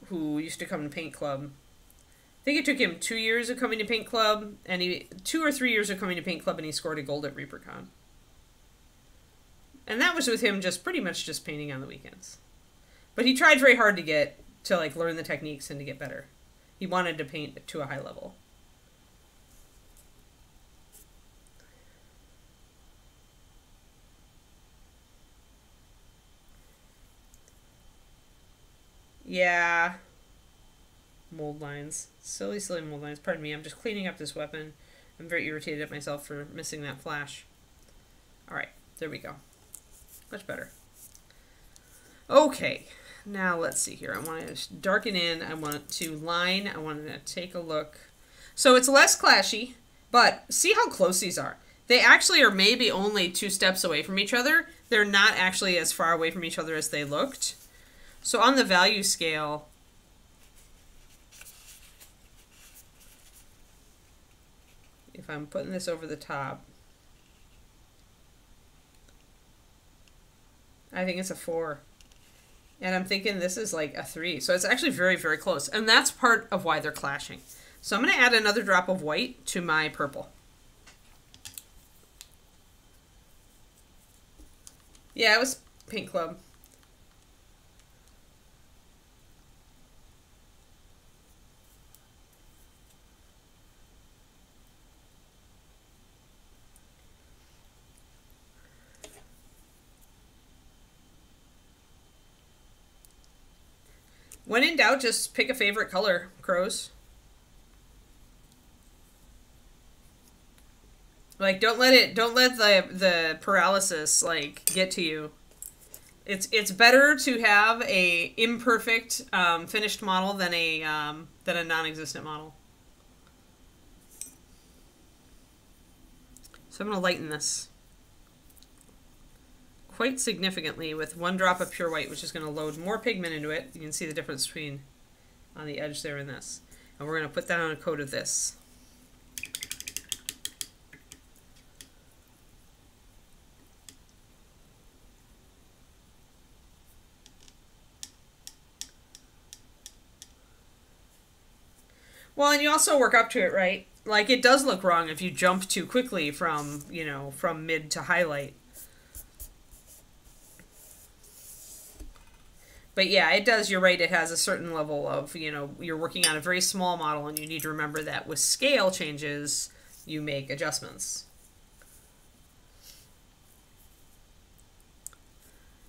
S1: who used to come to Paint Club, I think it took him 2 years of coming to Paint Club, and 2 or 3 years of coming to Paint Club, and he scored a gold at ReaperCon. And that was with him just pretty much just painting on the weekends. But he tried very hard to get to, like, learn the techniques and to get better. He wanted to paint to a high level. Yeah. Mold lines. Silly mold lines. Pardon me, I'm just cleaning up this weapon I'm very irritated at myself for missing that flash. All right, there we go. Much better. Okay, now let's see here. I want to darken in. I want to line. I want to take a look. So it's less clashy, but see how close these are. They actually are maybe only 2 steps away from each other. They're not actually as far away from each other as they looked. So on the value scale, if I'm putting this over the top, I think it's a 4. And I'm thinking this is like a 3. So it's actually very, very close. And that's part of why they're clashing. So I'm going to add another drop of white to my purple. Yeah, it was Paint Club. When in doubt, just pick a favorite color, crows. Like, don't let the paralysis like get to you. It's better to have a imperfect finished model than a non-existent model. So I'm going to lighten this quite significantly with 1 drop of pure white, which is going to load more pigment into it. You can see the difference between on the edge there and this. And we're going to put that on a coat of this. Well, and you also work up to it, right? Like, it does look wrong if you jump too quickly from, you know, from mid to highlight. But yeah, it does, you're right, it has a certain level of, you know, you're working on a very small model, and you need to remember that with scale changes, you make adjustments.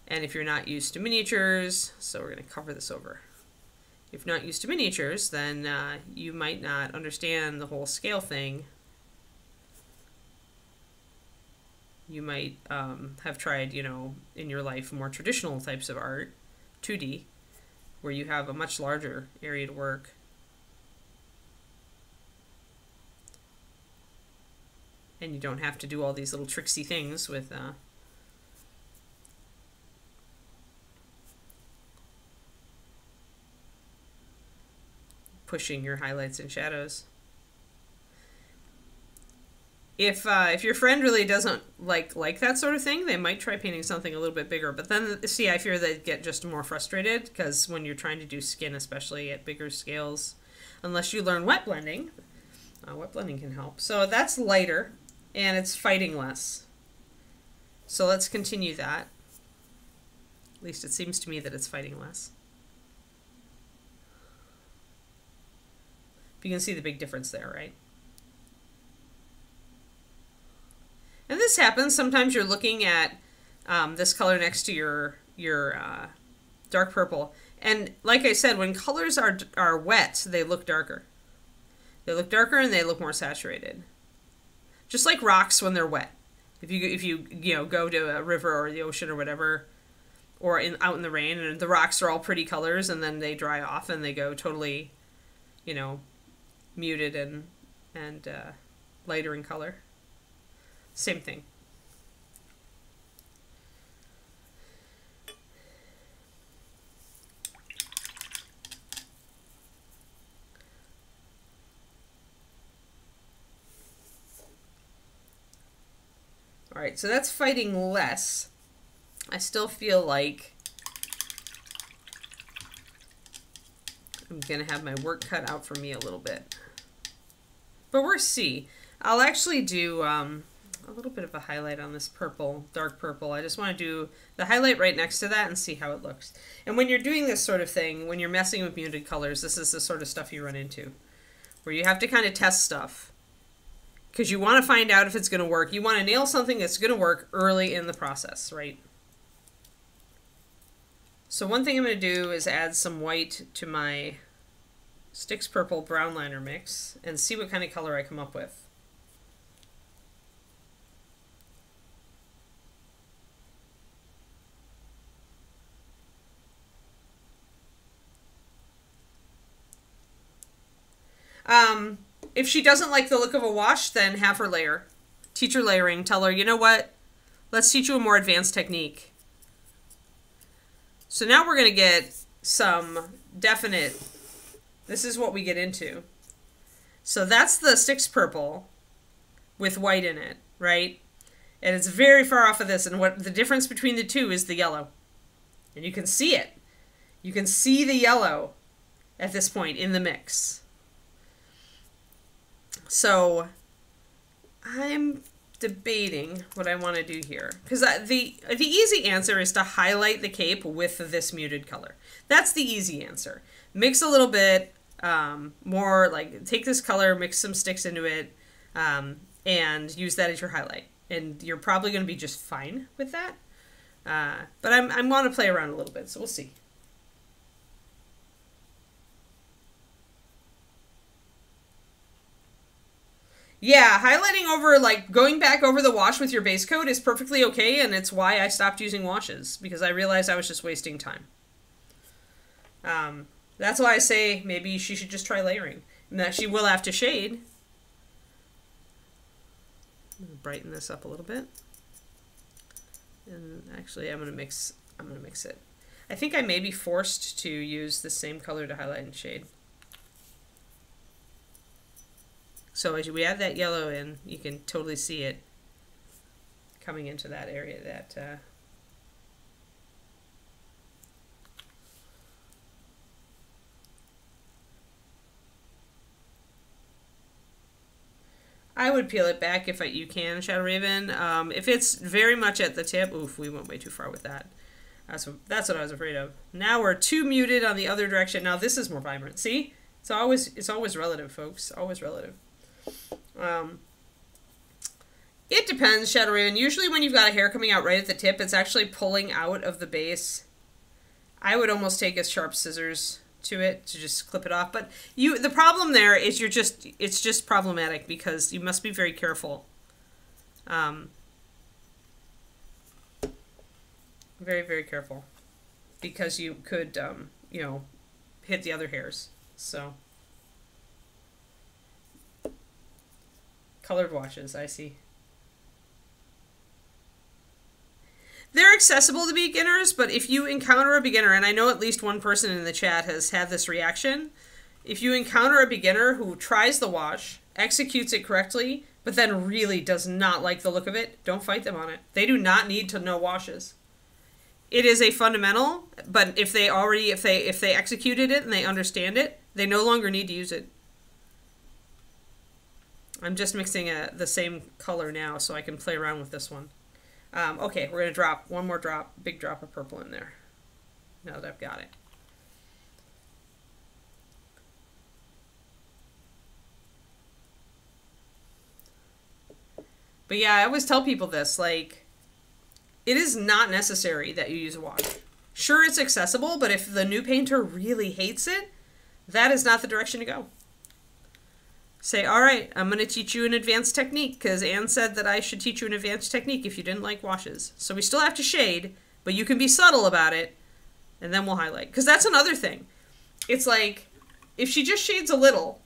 S1: And if you're not used to miniatures, so we're going to cover this over. If not used to miniatures, then you might not understand the whole scale thing. You might have tried, you know, in your life more traditional types of art, 2D, where you have a much larger area to work. And you don't have to do all these little tricksy things with pushing your highlights and shadows. If your friend really doesn't like that sort of thing, they might try painting something a little bit bigger. But then, see, I fear they'd get just more frustrated, because when you're trying to do skin, especially at bigger scales, unless you learn wet blending can help. So that's lighter, and it's fighting less. So let's continue that. At least it seems to me that it's fighting less. You can see the big difference there, right? And this happens. Sometimes you're looking at this color next to your dark purple. And like I said, when colors are wet, they look darker. They look darker and they look more saturated. Just like rocks when they're wet. If you know, go to a river or the ocean or whatever, or out in the rain, and the rocks are all pretty colors, and then they dry off and they go totally, you know, muted and lighter in color. Same thing. All right, so that's fighting less. I still feel like I'm gonna have my work cut out for me a little bit. But we'll see. I'll actually do a little bit of a highlight on this purple, dark purple. I just want to do the highlight right next to that and see how it looks. And when you're doing this sort of thing, when you're messing with muted colors, this is the sort of stuff you run into, where you have to kind of test stuff, because you want to find out if it's going to work. You want to nail something that's going to work early in the process, right? So one thing I'm going to do is add some white to my Sticks Purple Brown Liner mix and see what kind of color I come up with. If she doesn't like the look of a wash, then have her layer. Teach her layering. Tell her, you know what? Let's teach you a more advanced technique. So now we're going to get some definite... This is what we get into. So that's the Sticks Purple with white in it, right? And it's very far off of this. And what the difference between the two is the yellow. And you can see it. You can see the yellow at this point in the mix. So I'm debating what I want to do here. Because the easy answer is to highlight the cape with this muted color. That's the easy answer. Mix a little bit more, like take this color, mix some sticks into it, and use that as your highlight. And you're probably going to be just fine with that. But I want to play around a little bit, so we'll see. Yeah, highlighting over, like, going back over the wash with your base coat is perfectly okay, and it's why I stopped using washes, because I realized I was just wasting time. That's why I say maybe she should just try layering, and that she will have to shade. I'm going to brighten this up a little bit. And actually, I'm going to mix it. I think I may be forced to use the same color to highlight and shade. So as we add that yellow in, you can totally see it coming into that area. I would peel it back if you can, Shadow Raven. If it's very much at the tip, oof, we went way too far with that. That's what I was afraid of. Now we're too muted on the other direction. Now this is more vibrant. See? It's always relative, folks. Always relative. It depends, Shadow Raven. Usually when you've got a hair coming out right at the tip, it's actually pulling out of the base. I would almost take as sharp scissors to it to just clip it off. But the problem there is it's just problematic because you must be very careful. Very, very careful. Because you could, you know, hit the other hairs. So... Colored washes, I see. They're accessible to beginners, but if you encounter a beginner, and I know at least one person in the chat has had this reaction, if you encounter a beginner who tries the wash, executes it correctly, but then really does not like the look of it, don't fight them on it. They do not need to know washes. It is a fundamental, but if they executed it and they understand it, they no longer need to use it. I'm just mixing the same color now so I can play around with this one. Okay, we're going to drop one more big drop of purple in there. Now that I've got it. But yeah, I always tell people this, like, it is not necessary that you use a wash. Sure, it's accessible, but if the new painter really hates it, that is not the direction to go. Say, all right, I'm going to teach you an advanced technique because Anne said that I should teach you an advanced technique if you didn't like washes. So we still have to shade, but you can be subtle about it, and then we'll highlight. Because that's another thing. It's like, if she just shades a little,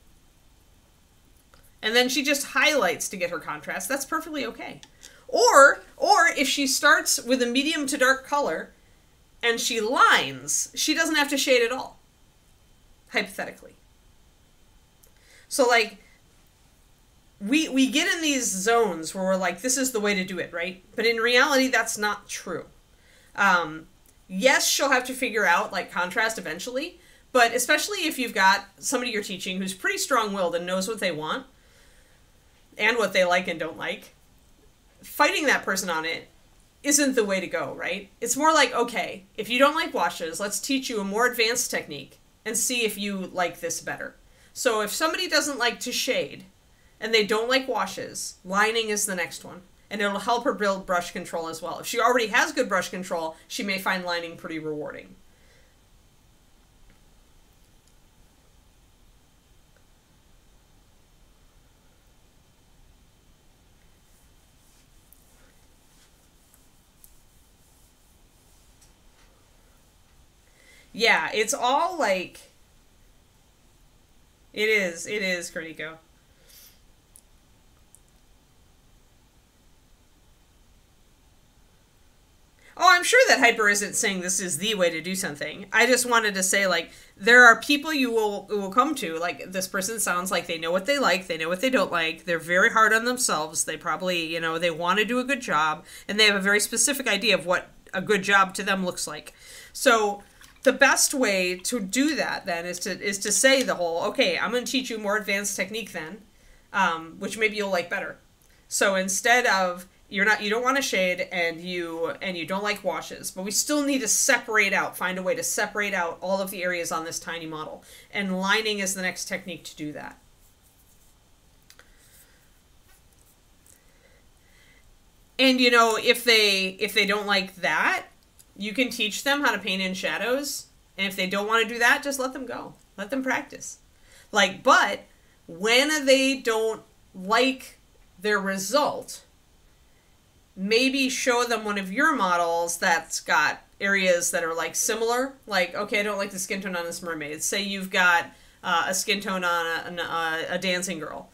S1: and then she just highlights to get her contrast, that's perfectly okay. Or if she starts with a medium to dark color, and she lines, she doesn't have to shade at all, hypothetically. So, like, we get in these zones where we're like, this is the way to do it, right? But in reality, that's not true. Yes, she'll have to figure out, like, contrast eventually, but especially if you've got somebody you're teaching who's pretty strong-willed and knows what they want and what they like and don't like, fighting that person on it isn't the way to go, right? It's more like, okay, if you don't like washes, let's teach you a more advanced technique and see if you like this better. So if somebody doesn't like to shade and they don't like washes, lining is the next one. And it'll help her build brush control as well. If she already has good brush control, she may find lining pretty rewarding. Yeah, it's all like... It is, Kuriko. Oh, I'm sure that Hyper isn't saying this is the way to do something. I just wanted to say, like, there are people you will come to, like, this person sounds like they know what they like, they know what they don't like, they're very hard on themselves, they probably, you know, they want to do a good job, and they have a very specific idea of what a good job to them looks like. So the best way to do that then is to say the whole, okay, I'm going to teach you more advanced technique then, which maybe you'll like better. So instead of you don't want to shade and you don't like washes, but we still need to find a way to separate out all of the areas on this tiny model. And lining is the next technique to do that. And you know, if they don't like that, you can teach them how to paint in shadows. And if they don't want to do that, just let them go. Let them practice. Like, but when they don't like their result, maybe show them one of your models that's got areas that are like similar. Like, okay, I don't like the skin tone on this mermaid. Say you've got a skin tone on a dancing girl.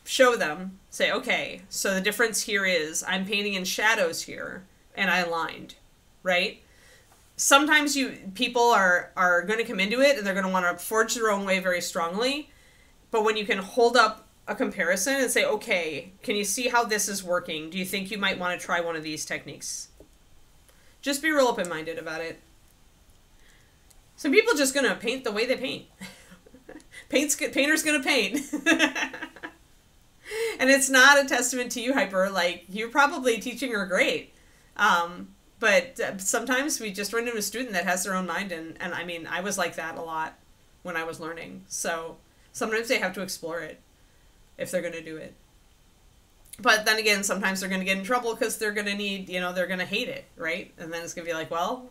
S1: Show them, say, okay, so the difference here is I'm painting in shadows here and I lined, right? Sometimes people are going to come into it and they're going to want to forge their own way very strongly. But when you can hold up a comparison and say, okay, can you see how this is working? Do you think you might want to try one of these techniques? Just be real open-minded about it. Some people are just going to paint the way they paint. Painter's going to paint. And it's not a testament to you, Hyper. Like, you're probably teaching her great. But sometimes we just run into a student that has their own mind. And I mean, I was like that a lot when I was learning. So sometimes they have to explore it if they're going to do it. But then again, sometimes they're going to get in trouble because they're going to need, they're going to hate it, right? And then it's going to be like, well,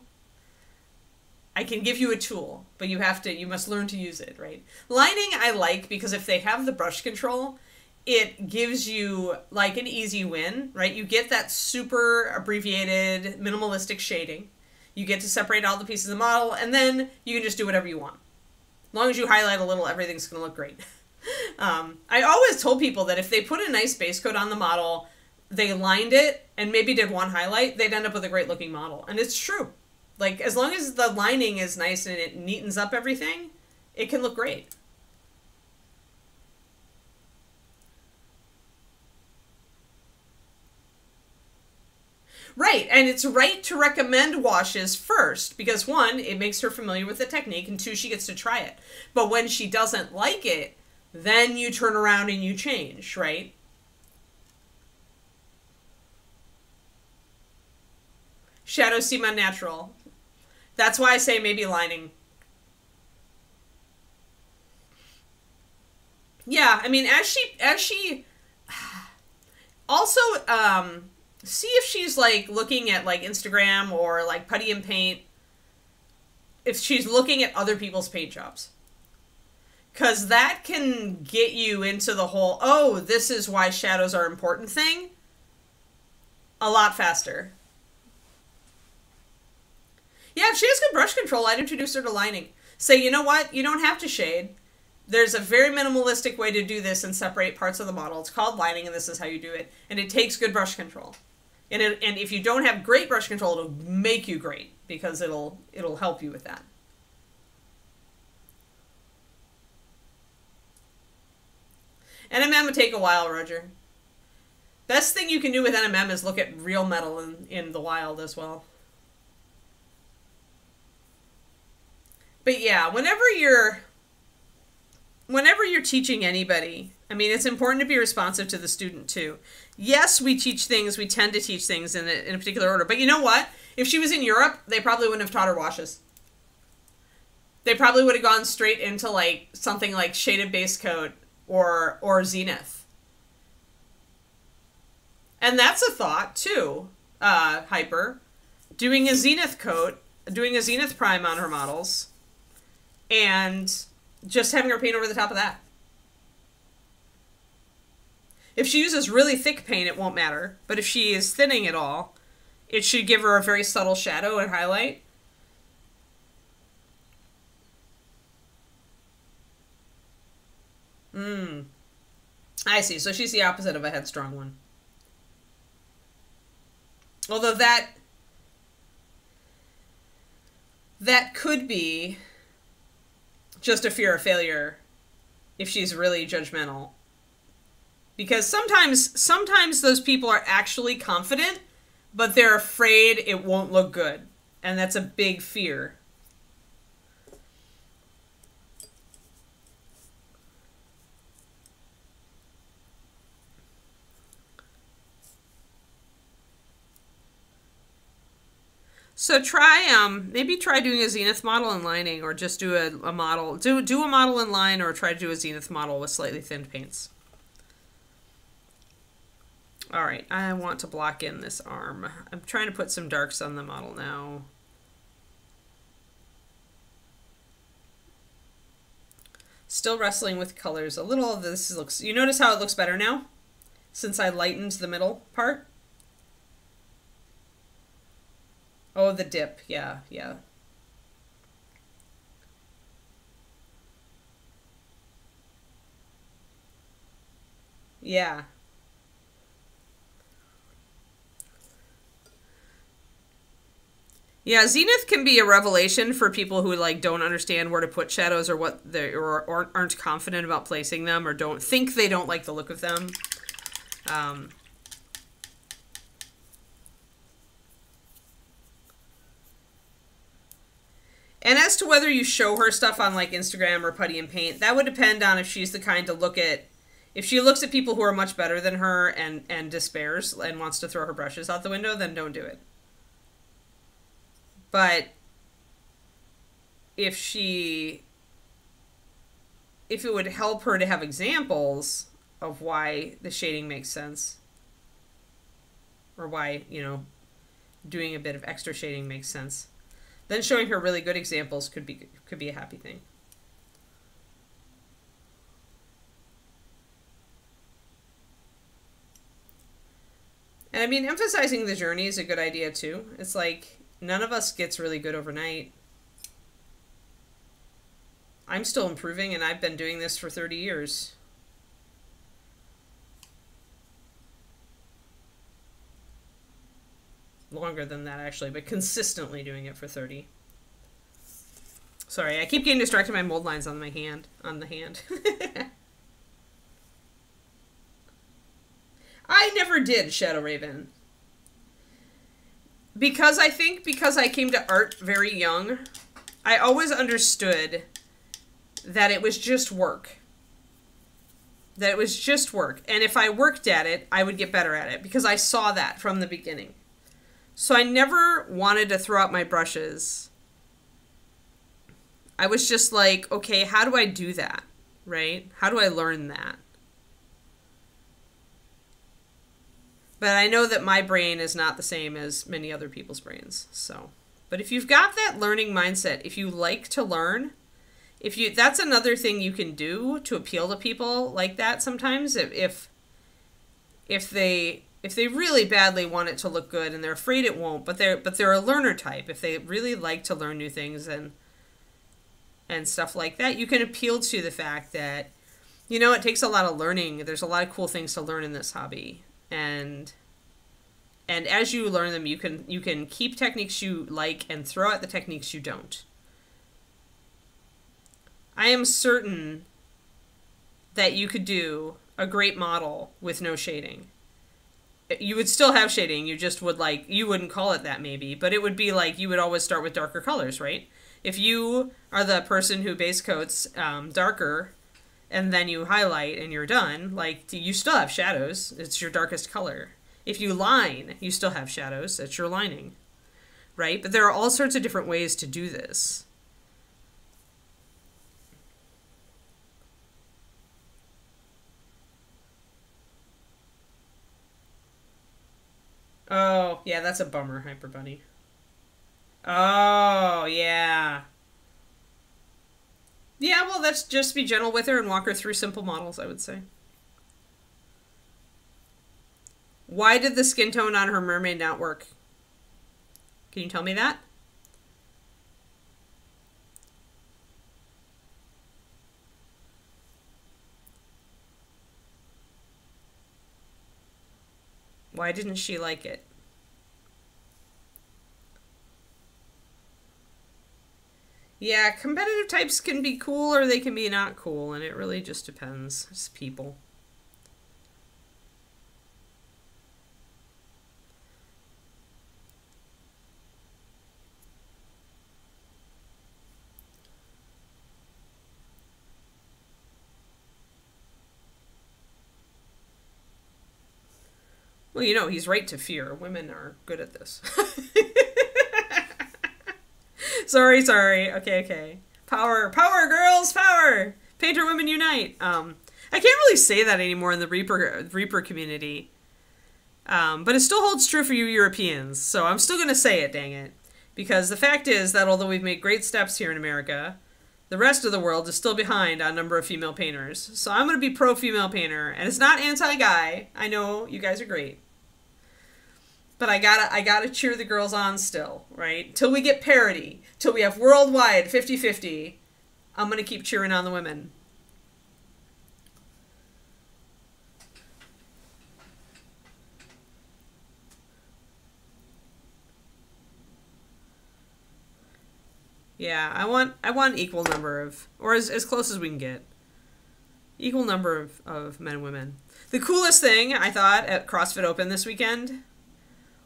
S1: I can give you a tool, but you must learn to use it, right? Lining I like because if they have the brush control, it gives you like an easy win, right? You get that super abbreviated minimalistic shading. You get to separate all the pieces of the model, and then you can just do whatever you want. As long as you highlight a little, everything's going to look great. I always told people that if they put a nice base coat on the model, they lined it, and maybe did one highlight, they'd end up with a great looking model. And it's true. Like, as long as the lining is nice and it neatens up everything, it can look great. Right, and it's right to recommend washes first, because one, it makes her familiar with the technique, and two, she gets to try it. But when she doesn't like it, then you turn around and you change, right? Shadows seem unnatural. That's why I say maybe lining. Yeah, I mean, as she also, see if she's like looking at like Instagram or like Putty and Paint, if she's looking at other people's paint jobs. Because that can get you into the whole, oh, this is why shadows are important thing a lot faster. Yeah, if she has good brush control, I'd introduce her to lining. Say, you know what? You don't have to shade. There's a very minimalistic way to do this and separate parts of the model. It's called lining, and this is how you do it. And it takes good brush control. And if you don't have great brush control, it'll make you great, because it'll help you with that. NMM would take a while, Roger. Best thing you can do with NMM is look at real metal in the wild as well. But yeah, whenever you're teaching anybody, I mean, it's important to be responsive to the student too. Yes, we tend to teach things in a particular order. But you know what? If she was in Europe, they probably wouldn't have taught her washes. They probably would have gone straight into like something like shaded base coat or zenith. And that's a thought too, Hyper. Doing a zenith coat, doing a zenith prime on her models, and just having her paint over the top of that. If she uses really thick paint, it won't matter. But if she is thinning it all, it should give her a very subtle shadow and highlight. Mm. I see. So she's the opposite of a headstrong one. Although that could be just a fear of failure if she's really judgmental. Because sometimes those people are actually confident, but they're afraid it won't look good. And that's a big fear. So maybe try doing a zenith model in lining, or just do a model, do a model in line, or try to do a zenith model with slightly thinned paints. All right, I want to block in this arm. I'm trying to put some darks on the model now. Still wrestling with colors. A little of this looks, you notice how it looks better now? Since I lightened the middle part? Oh, the dip. Yeah, yeah. Yeah. Yeah, zenith can be a revelation for people who like don't understand where to put shadows, or what they or aren't confident about placing them, or they don't like the look of them. And as to whether you show her stuff on like Instagram or Putty and Paint, that would depend on if she's the kind to look at, if she looks at people who are much better than her and despairs and wants to throw her brushes out the window, then don't do it. But if it would help her to have examples of why the shading makes sense, or why, you know, doing a bit of extra shading makes sense, then showing her really good examples could be a happy thing. And I mean, emphasizing the journey is a good idea too. It's like, none of us gets really good overnight. I'm still improving, and I've been doing this for 30 years. Longer than that, actually, but consistently doing it for 30. Sorry, I keep getting distracted by mold lines on my hand. On the hand. I never did Shadow Raven. Because I came to art very young, I always understood that it was just work. That it was just work. And if I worked at it, I would get better at it, because I saw that from the beginning. So I never wanted to throw out my brushes. I was just like, okay, how do I do that? Right? How do I learn that? But I know that my brain is not the same as many other people's brains. So, but if you've got that learning mindset, if you like to learn, that's another thing you can do to appeal to people like that sometimes. If they really badly want it to look good and they're afraid it won't, but they're a learner type. If they really like to learn new things and stuff like that, you can appeal to the fact that, you know, it takes a lot of learning. There's a lot of cool things to learn in this hobby. And as you learn them, you can keep techniques you like and throw out the techniques you don't. I am certain that you could do a great model with no shading. You would still have shading, you just would you wouldn't call it that maybe, but it would be like you would always start with darker colors, right? If you are the person who base coats darker and then you highlight and you're done, you still have shadows. It's your darkest color. If you line, you still have shadows. It's your lining, right? But there are all sorts of different ways to do this. Oh, yeah, that's a bummer, Hyper Bunny. Oh, yeah. Yeah, well, that's just be gentle with her and walk her through simple models, I would say. Why did the skin tone on her mermaid not work? Can you tell me that? Why didn't she like it? Yeah, competitive types can be cool or they can be not cool, and it really just depends. It's people. Well, you know, he's right to fear. Women are good at this. Sorry. Okay. Power, girls, power! Painter women unite. I can't really say that anymore in the Reaper community. But it still holds true for you Europeans, so I'm still going to say it, dang it. Because the fact is that although we've made great steps here in America, the rest of the world is still behind on number of female painters. So I'm going to be pro-female painter, and it's not anti-guy. I know, you guys are great. But I gotta cheer the girls on still, right? Till we get parity. Till we have worldwide 50-50. I'm gonna keep cheering on the women. Yeah, I want equal number of, or as close as we can get. Equal number of men and women. The coolest thing, I thought, at CrossFit Open this weekend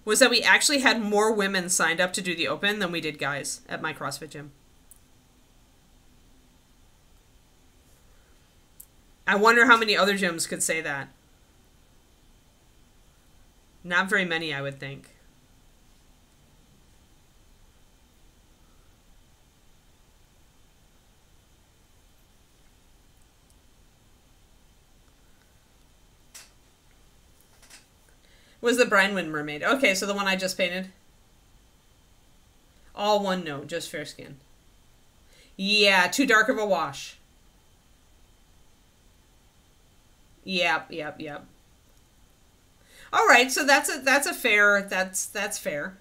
S1: was that we actually had more women signed up to do the Open than we did guys at my CrossFit gym. I wonder how many other gyms could say that. Not very many, I would think. Was the Brinewind Mermaid. Okay, so the one I just painted. All one note, just fair skin. Yeah, too dark of a wash. Yep. All right, so that's a fair, that's fair.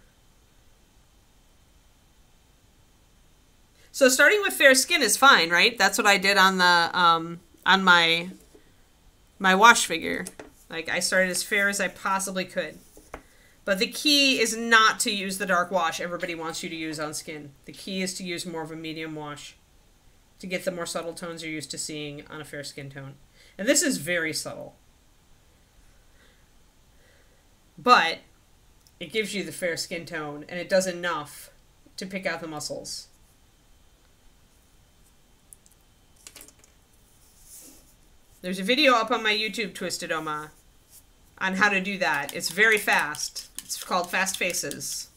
S1: So starting with fair skin is fine, right? That's what I did on the on my wash figure. Like, I started as fair as I possibly could. But the key is not to use the dark wash everybody wants you to use on skin. The key is to use more of a medium wash to get the more subtle tones you're used to seeing on a fair skin tone. And this is very subtle. But it gives you the fair skin tone, and it does enough to pick out the muscles. There's a video up on my YouTube, Twisted Oma, on how to do that. It's very fast. It's called Fast Faces.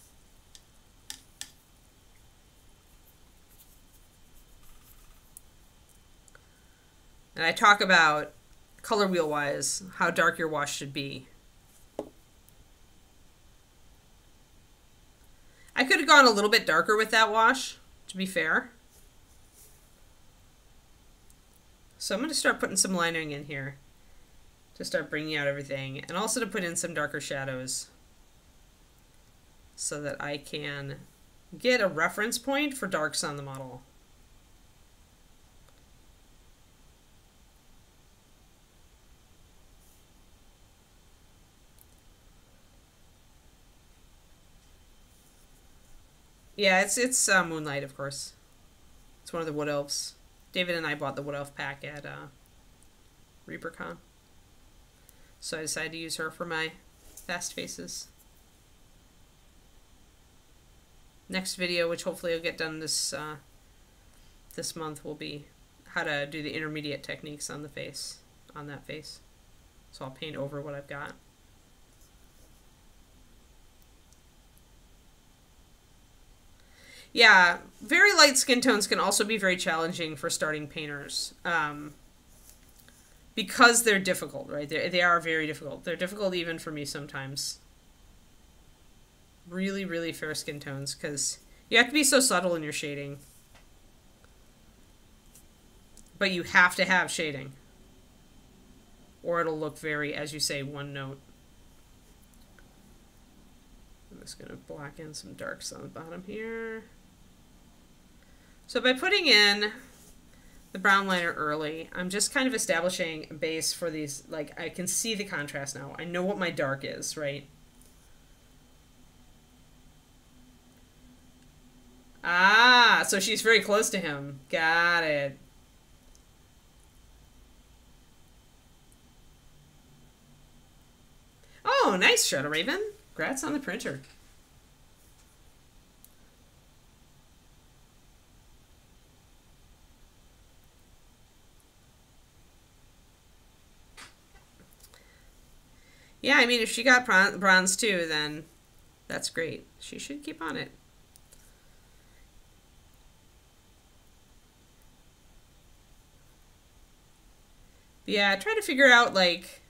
S1: And I talk about, color wheel wise, how dark your wash should be. I could have gone a little bit darker with that wash, to be fair. So I'm going to start putting some lining in here to start bringing out everything, and also to put in some darker shadows so that I can get a reference point for darks on the model. Yeah, it's Moonlight, of course. It's one of the Wood Elves. David and I bought the Wood Elf pack at ReaperCon. So I decided to use her for my fast faces. Next video, which hopefully will get done this this month, will be how to do the intermediate techniques on the face, on that face. So I'll paint over what I've got. Yeah, very light skin tones can also be very challenging for starting painters. Because they're difficult, right? They are very difficult. They're difficult even for me sometimes. Really, really fair skin tones, because you have to be so subtle in your shading. But you have to have shading. Or it'll look very, as you say, one note. I'm just going to black in some darks on the bottom here. So by putting in the brown liner early, I'm just kind of establishing a base for these. Like, I can see the contrast now. I know what my dark is, right? Ah, so she's very close to him. Got it. Oh, nice, Shadow Raven. Congrats on the printer. Yeah, I mean, if she got bronze too, then that's great. She should keep on it. But yeah, I try to figure out, like,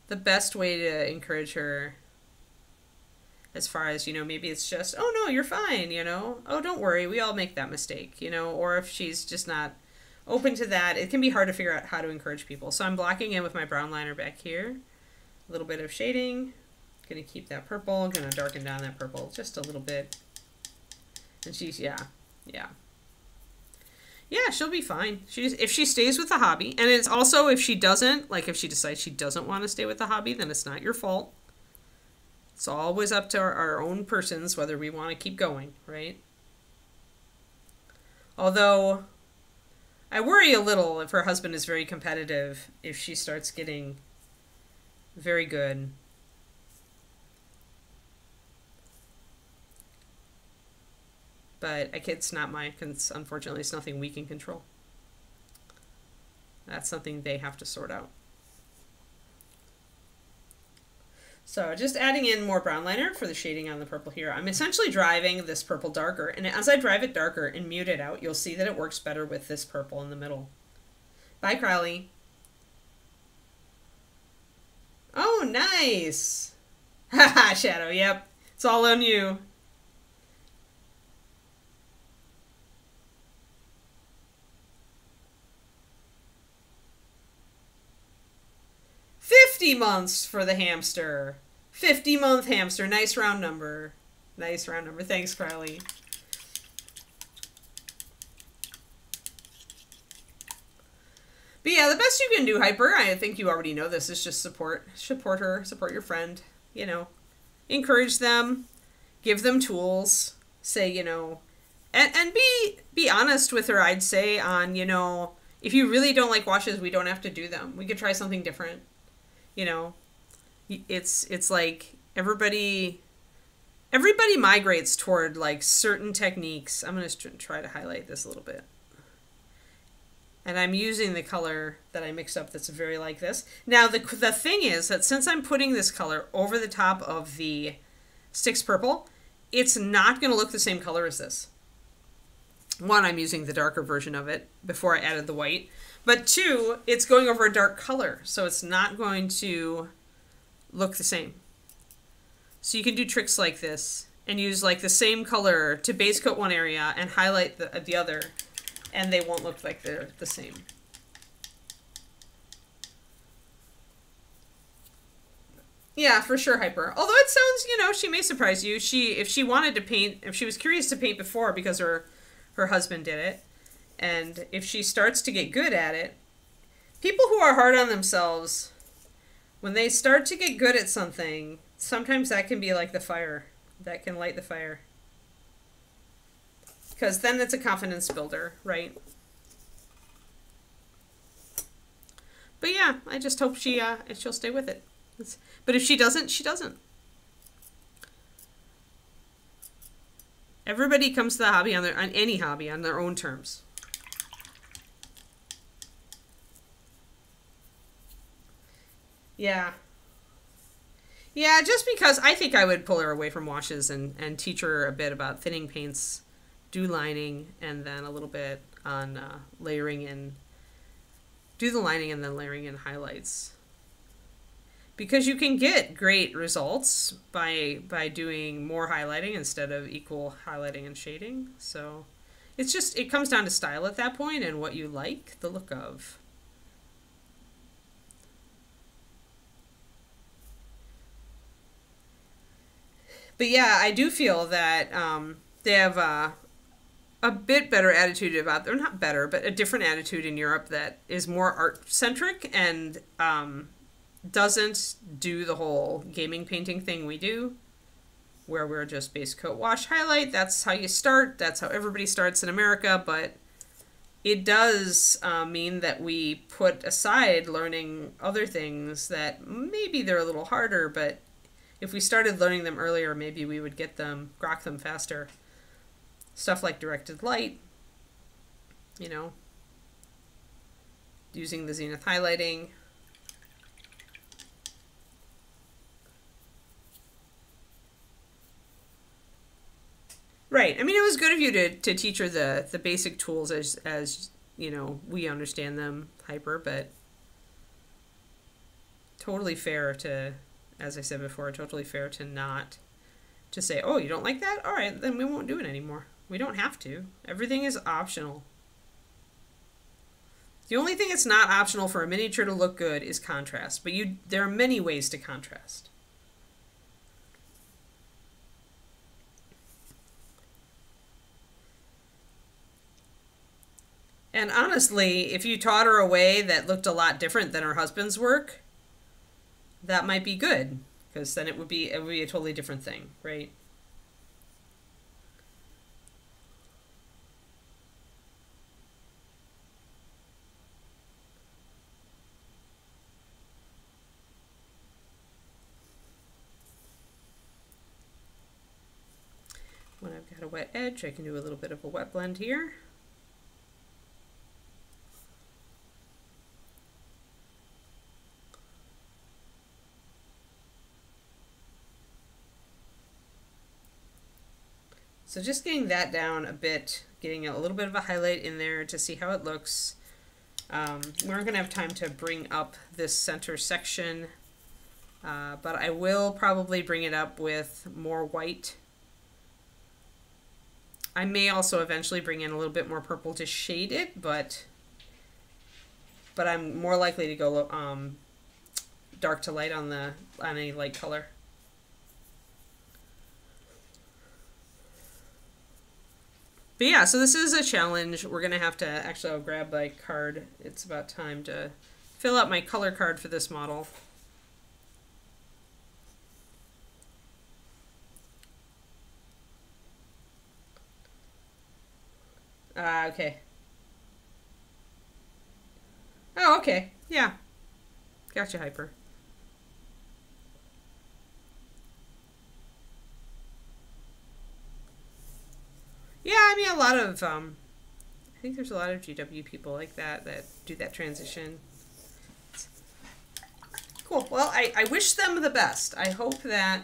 S1: the best way to encourage her. As far as, you know, maybe it's just, oh no, you're fine, you know? Oh, don't worry, we all make that mistake, you know? Or if she's just not open to that, it can be hard to figure out how to encourage people. So I'm blocking in with my brown liner back here. A little bit of shading. Gonna keep that purple. Gonna darken down that purple just a little bit. And she's, yeah. Yeah, she'll be fine. If she stays with the hobby, and it's also if she doesn't, like if she decides she doesn't want to stay with the hobby, then it's not your fault. It's always up to our own persons whether we want to keep going, right? Although, I worry a little if her husband is very competitive, if she starts getting very good. But it's not unfortunately, it's nothing we can control. That's something they have to sort out. So just adding in more brown liner for the shading on the purple here. I'm essentially driving this purple darker, and as I drive it darker and mute it out, you'll see that it works better with this purple in the middle. Bye, Crowley. Oh, nice. Haha, Shadow, yep. It's all on you. $50 for the hamster. 50-month hamster. Nice round number. Nice round number. Thanks, Crowley. But yeah, the best you can do, Hyper, I think you already know this, is just support her, support your friend, you know. Encourage them, give them tools, say, you know, and be honest with her, I'd say, on, you know, if you really don't like washes, we don't have to do them. We could try something different. You know, it's like everybody migrates toward like certain techniques. I'm going to try to highlight this a little bit. And I'm using the color that I mixed up that's very like this. Now, the thing is that since I'm putting this color over the top of the Sticks Purple, it's not going to look the same color as this. One, I'm using the darker version of it before I added the white. But two, it's going over a dark color, so it's not going to look the same. So you can do tricks like this and use like the same color to base coat one area and highlight the other, and they won't look like they're the same. Yeah, for sure, Hyper. Although it sounds, you know, she may surprise you. If she wanted to paint, if she was curious to paint before because her husband did it, and if she starts to get good at it, people who are hard on themselves, when they start to get good at something, sometimes that can be like the fire. That can light the fire. Because then it's a confidence builder, right? But yeah, I just hope she'll stay with it. But if she doesn't, she doesn't. Everybody comes to the hobby on any hobby on their own terms. Yeah. Yeah, just because I think I would pull her away from washes and teach her a bit about thinning paints, do lining, and then a little bit on layering in. Do the lining and then layering in highlights. Because you can get great results by doing more highlighting instead of equal highlighting and shading. So it comes down to style at that point and what you like the look of. But yeah, I do feel that they have a bit better attitude about, or not better, but a different attitude in Europe that is more art-centric and doesn't do the whole gaming painting thing we do. where we're just base coat, wash, highlight. That's how you start. That's how everybody starts in America, but it does mean that we put aside learning other things that maybe they're a little harder, but if we started learning them earlier, maybe we would grok them faster. Stuff like directed light, you know, using the zenith highlighting. Right. I mean, it was good of you to teach her the basic tools as you know, we understand them, Hyper, but totally fair to, as I said before, totally fair to not just say, oh, you don't like that? All right, then we won't do it anymore. We don't have to. Everything is optional. The only thing that's not optional for a miniature to look good is contrast, but there are many ways to contrast. And honestly, if you taught her a way that looked a lot different than her husband's work, that might be good, because then it would be a totally different thing, right? When I've got a wet edge, I can do a little bit of a wet blend here. So just getting that down a bit, getting a little bit of a highlight in there to see how it looks. We're going to have time to bring up this center section, but I will probably bring it up with more white. I may also eventually bring in a little bit more purple to shade it, but I'm more likely to go dark to light on a light color. But yeah, so this is a challenge. We're going to have to, actually I'll grab my card. It's about time to fill out my color card for this model. Okay. Oh, okay. Yeah. Gotcha, Hyper. Yeah, I mean, a lot of, I think there's a lot of GW people like that do that transition. Cool. Well, I wish them the best. I hope that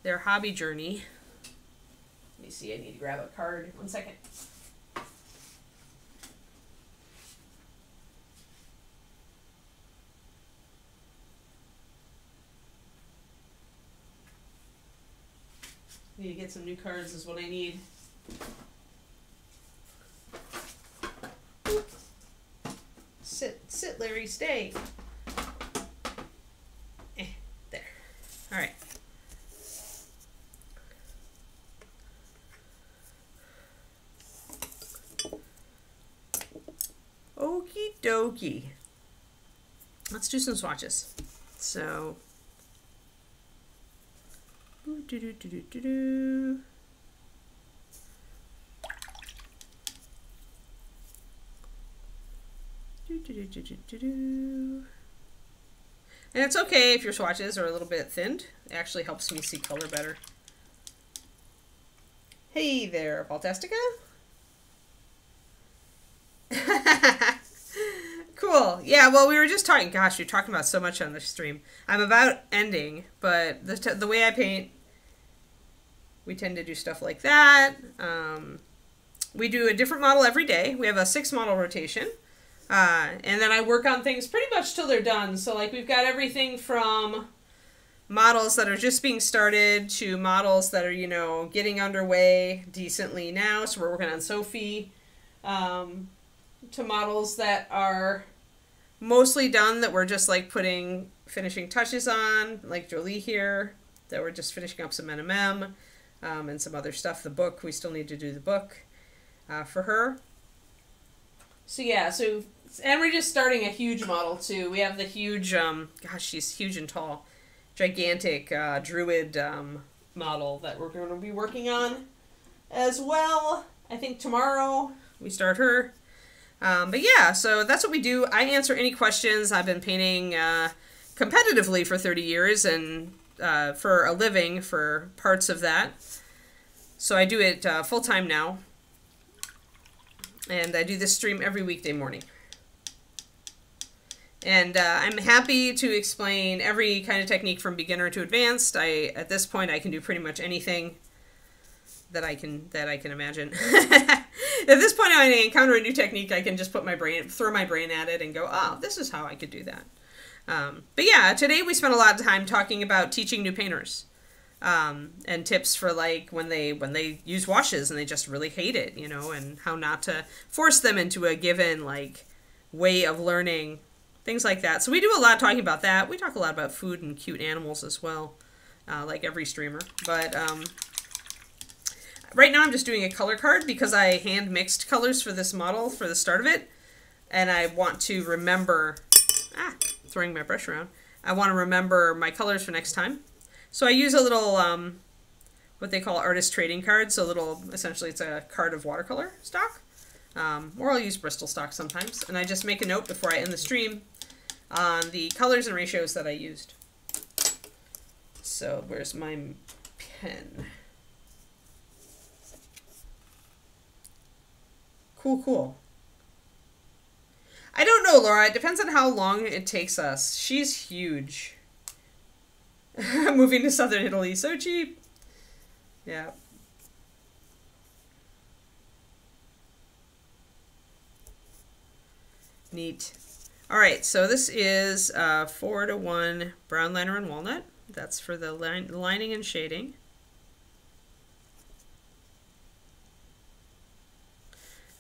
S1: their hobby journey. Let me see, I need to grab a card. 1 second. Need to get some new cards is what I need. Sit, Larry, stay. There. All right. Okie dokie. Let's do some swatches. So. And it's okay if your swatches are a little bit thinned. It actually helps me see color better. Hey there, Baltastica. Cool. Yeah, well, we were just talking. Gosh, you're talking about so much on this stream. I'm about ending, but the way I paint, we tend to do stuff like that. We do a different model every day. We have a 6-model rotation. And then I work on things pretty much till they're done. So, like, we've got everything from models that are just being started to models that are, you know, getting underway decently now. So we're working on Sophie. To models that are mostly done, that we're just like putting finishing touches on, like Jolie here, that we're just finishing up some NMM and some other stuff. The book, we still need to do the book for her. So yeah, and we're just starting a huge model too. We have the huge, gosh, she's huge and tall, gigantic druid model that we're going to be working on as well. I think tomorrow we start her. But yeah, so that's what we do. I answer any questions. I've been painting competitively for 30 years and for a living for parts of that. So I do it full-time now. And I do this stream every weekday morning. And I'm happy to explain every kind of technique from beginner to advanced. At this point, I can do pretty much anything that I can imagine. At this point, when I encounter a new technique, I can just throw my brain at it and go, oh, this is how I could do that. But yeah, today we spent a lot of time talking about teaching new painters. And tips for like when they use washes and they just really hate it, you know, and how not to force them into a given like way of learning, things like that. So we do a lot talking about that. We talk a lot about food and cute animals as well, like every streamer. But right now I'm just doing a color card because I hand mixed colors for this model for the start of it, and I want to remember. Throwing my brush around. I want to remember my colors for next time. So I use a little, what they call artist trading cards. So essentially it's a card of watercolor stock. Or I'll use Bristol stock sometimes. And I just make a note before I end the stream on the colors and ratios that I used. So where's my pen? Cool. I don't know, Laura. It depends on how long it takes us. She's huge. Moving to southern Italy, so cheap. Yeah. Neat. All right, so this is 4:1 brown liner and walnut. That's for the lining and shading.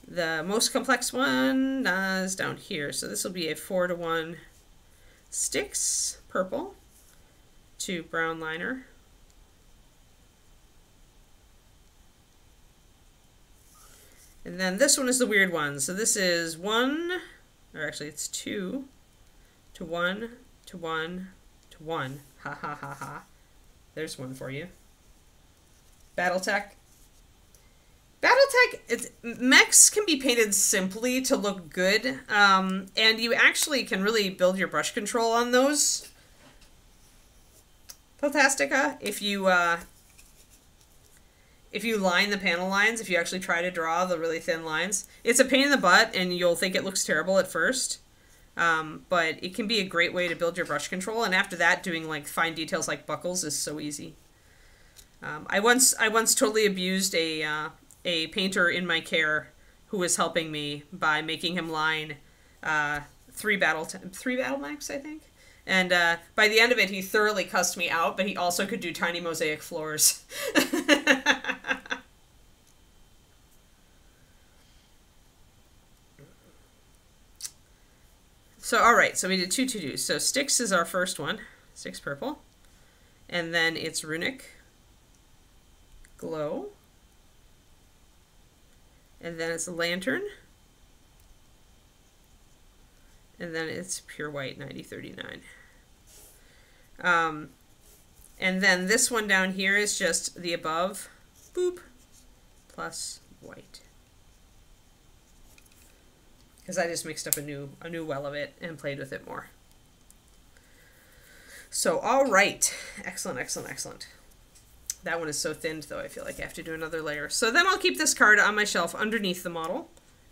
S1: The most complex one is down here. So this will be a 4:1 sticks purple to brown liner. And then this one is the weird one. So this is 1, or actually it's 2 to 1 to 1 to 1. Ha ha ha ha. There's one for you. Battletech. Battletech, mechs can be painted simply to look good, and you actually can really build your brush control on those. Fantastica, if you line the panel lines, if you actually try to draw the really thin lines, it's a pain in the butt, and you'll think it looks terrible at first, but it can be a great way to build your brush control, and after that, doing like fine details like buckles is so easy. I once totally abused a painter in my care who was helping me by making him line 3 battle max, I think. And by the end of it, he thoroughly cussed me out, but he also could do tiny mosaic floors. So, all right, so we did 2 to-dos. So sticks is our first one, sticks purple. And then it's runic glow. And then it's lantern. And then it's pure white 9039. And then this one down here is just the above, boop, plus white. Because I just mixed up a new well of it and played with it more. So, all right. Excellent, excellent, excellent. That one is so thinned, though, I feel like I have to do another layer. So then I'll keep this card on my shelf underneath the model,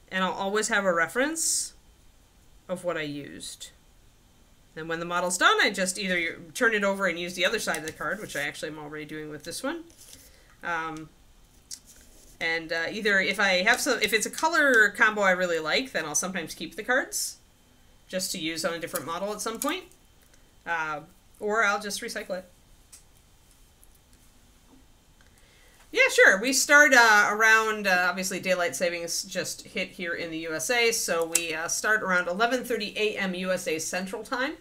S1: and I'll always have a reference of what I used. And when the model's done, I just either turn it over and use the other side of the card, which I actually am already doing with this one. Either if it's a color combo I really like, then I'll sometimes keep the cards just to use on a different model at some point. Or I'll just recycle it. Yeah, sure. We start around, obviously, daylight savings just hit here in the USA, so we start around 11:30 a.m. USA Central Time,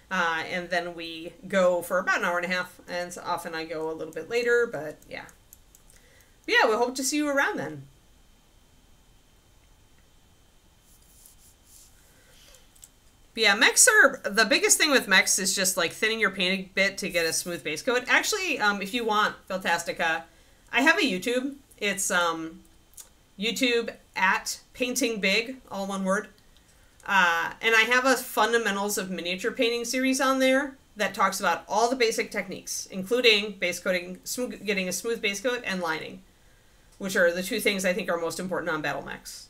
S1: and then we go for about an hour and a half, and so often I go a little bit later, but yeah. Yeah, we hope to see you around then. But yeah, mechs are, the biggest thing with mechs is just like thinning your paint a bit to get a smooth base coat. Actually, if you want, Fantastica, I have a YouTube. It's YouTube at Painting Big, all one word. And I have a fundamentals of miniature painting series on there that talks about all the basic techniques, including base coating, getting a smooth base coat, and lining, which are the two things I think are most important on battle mechs.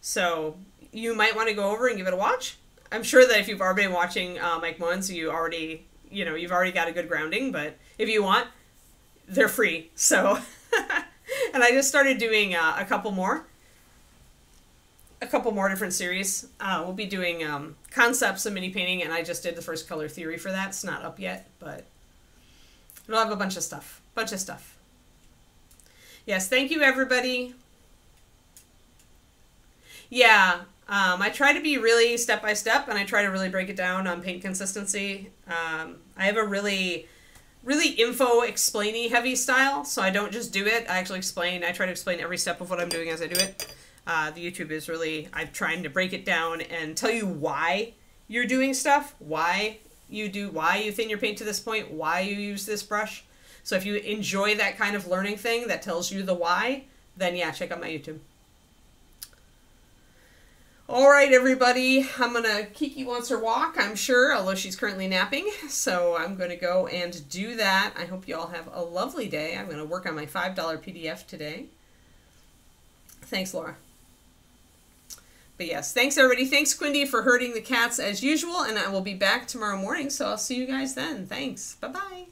S1: So you might want to go over and give it a watch. I'm sure that if you've already been watching Mike Mullins, you've already got a good grounding, but if you want, they're free. So, and I just started doing a couple more different series. We'll be doing concepts of mini painting, and I just did the first color theory for that. It's not up yet, but it'll have a bunch of stuff. Yes, thank you, everybody. Yeah, I try to be really step by step, and I try to really break it down on paint consistency. I have a really info explainy heavy style, so I don't just do it. I actually explain. I try to explain every step of what I'm doing as I do it. The YouTube is really, I'm trying to break it down and tell you why you're doing stuff, why you thin your paint to this point, why you use this brush. So if you enjoy that kind of learning thing that tells you the why, then yeah, check out my YouTube. All right, everybody, Kiki wants her walk, I'm sure, although she's currently napping. So I'm going to go and do that. I hope you all have a lovely day. I'm going to work on my $5 PDF today. Thanks, Laura. But yes, thanks, everybody. Thanks, Quindy, for herding the cats as usual, and I will be back tomorrow morning, so I'll see you guys then. Thanks. Bye-bye.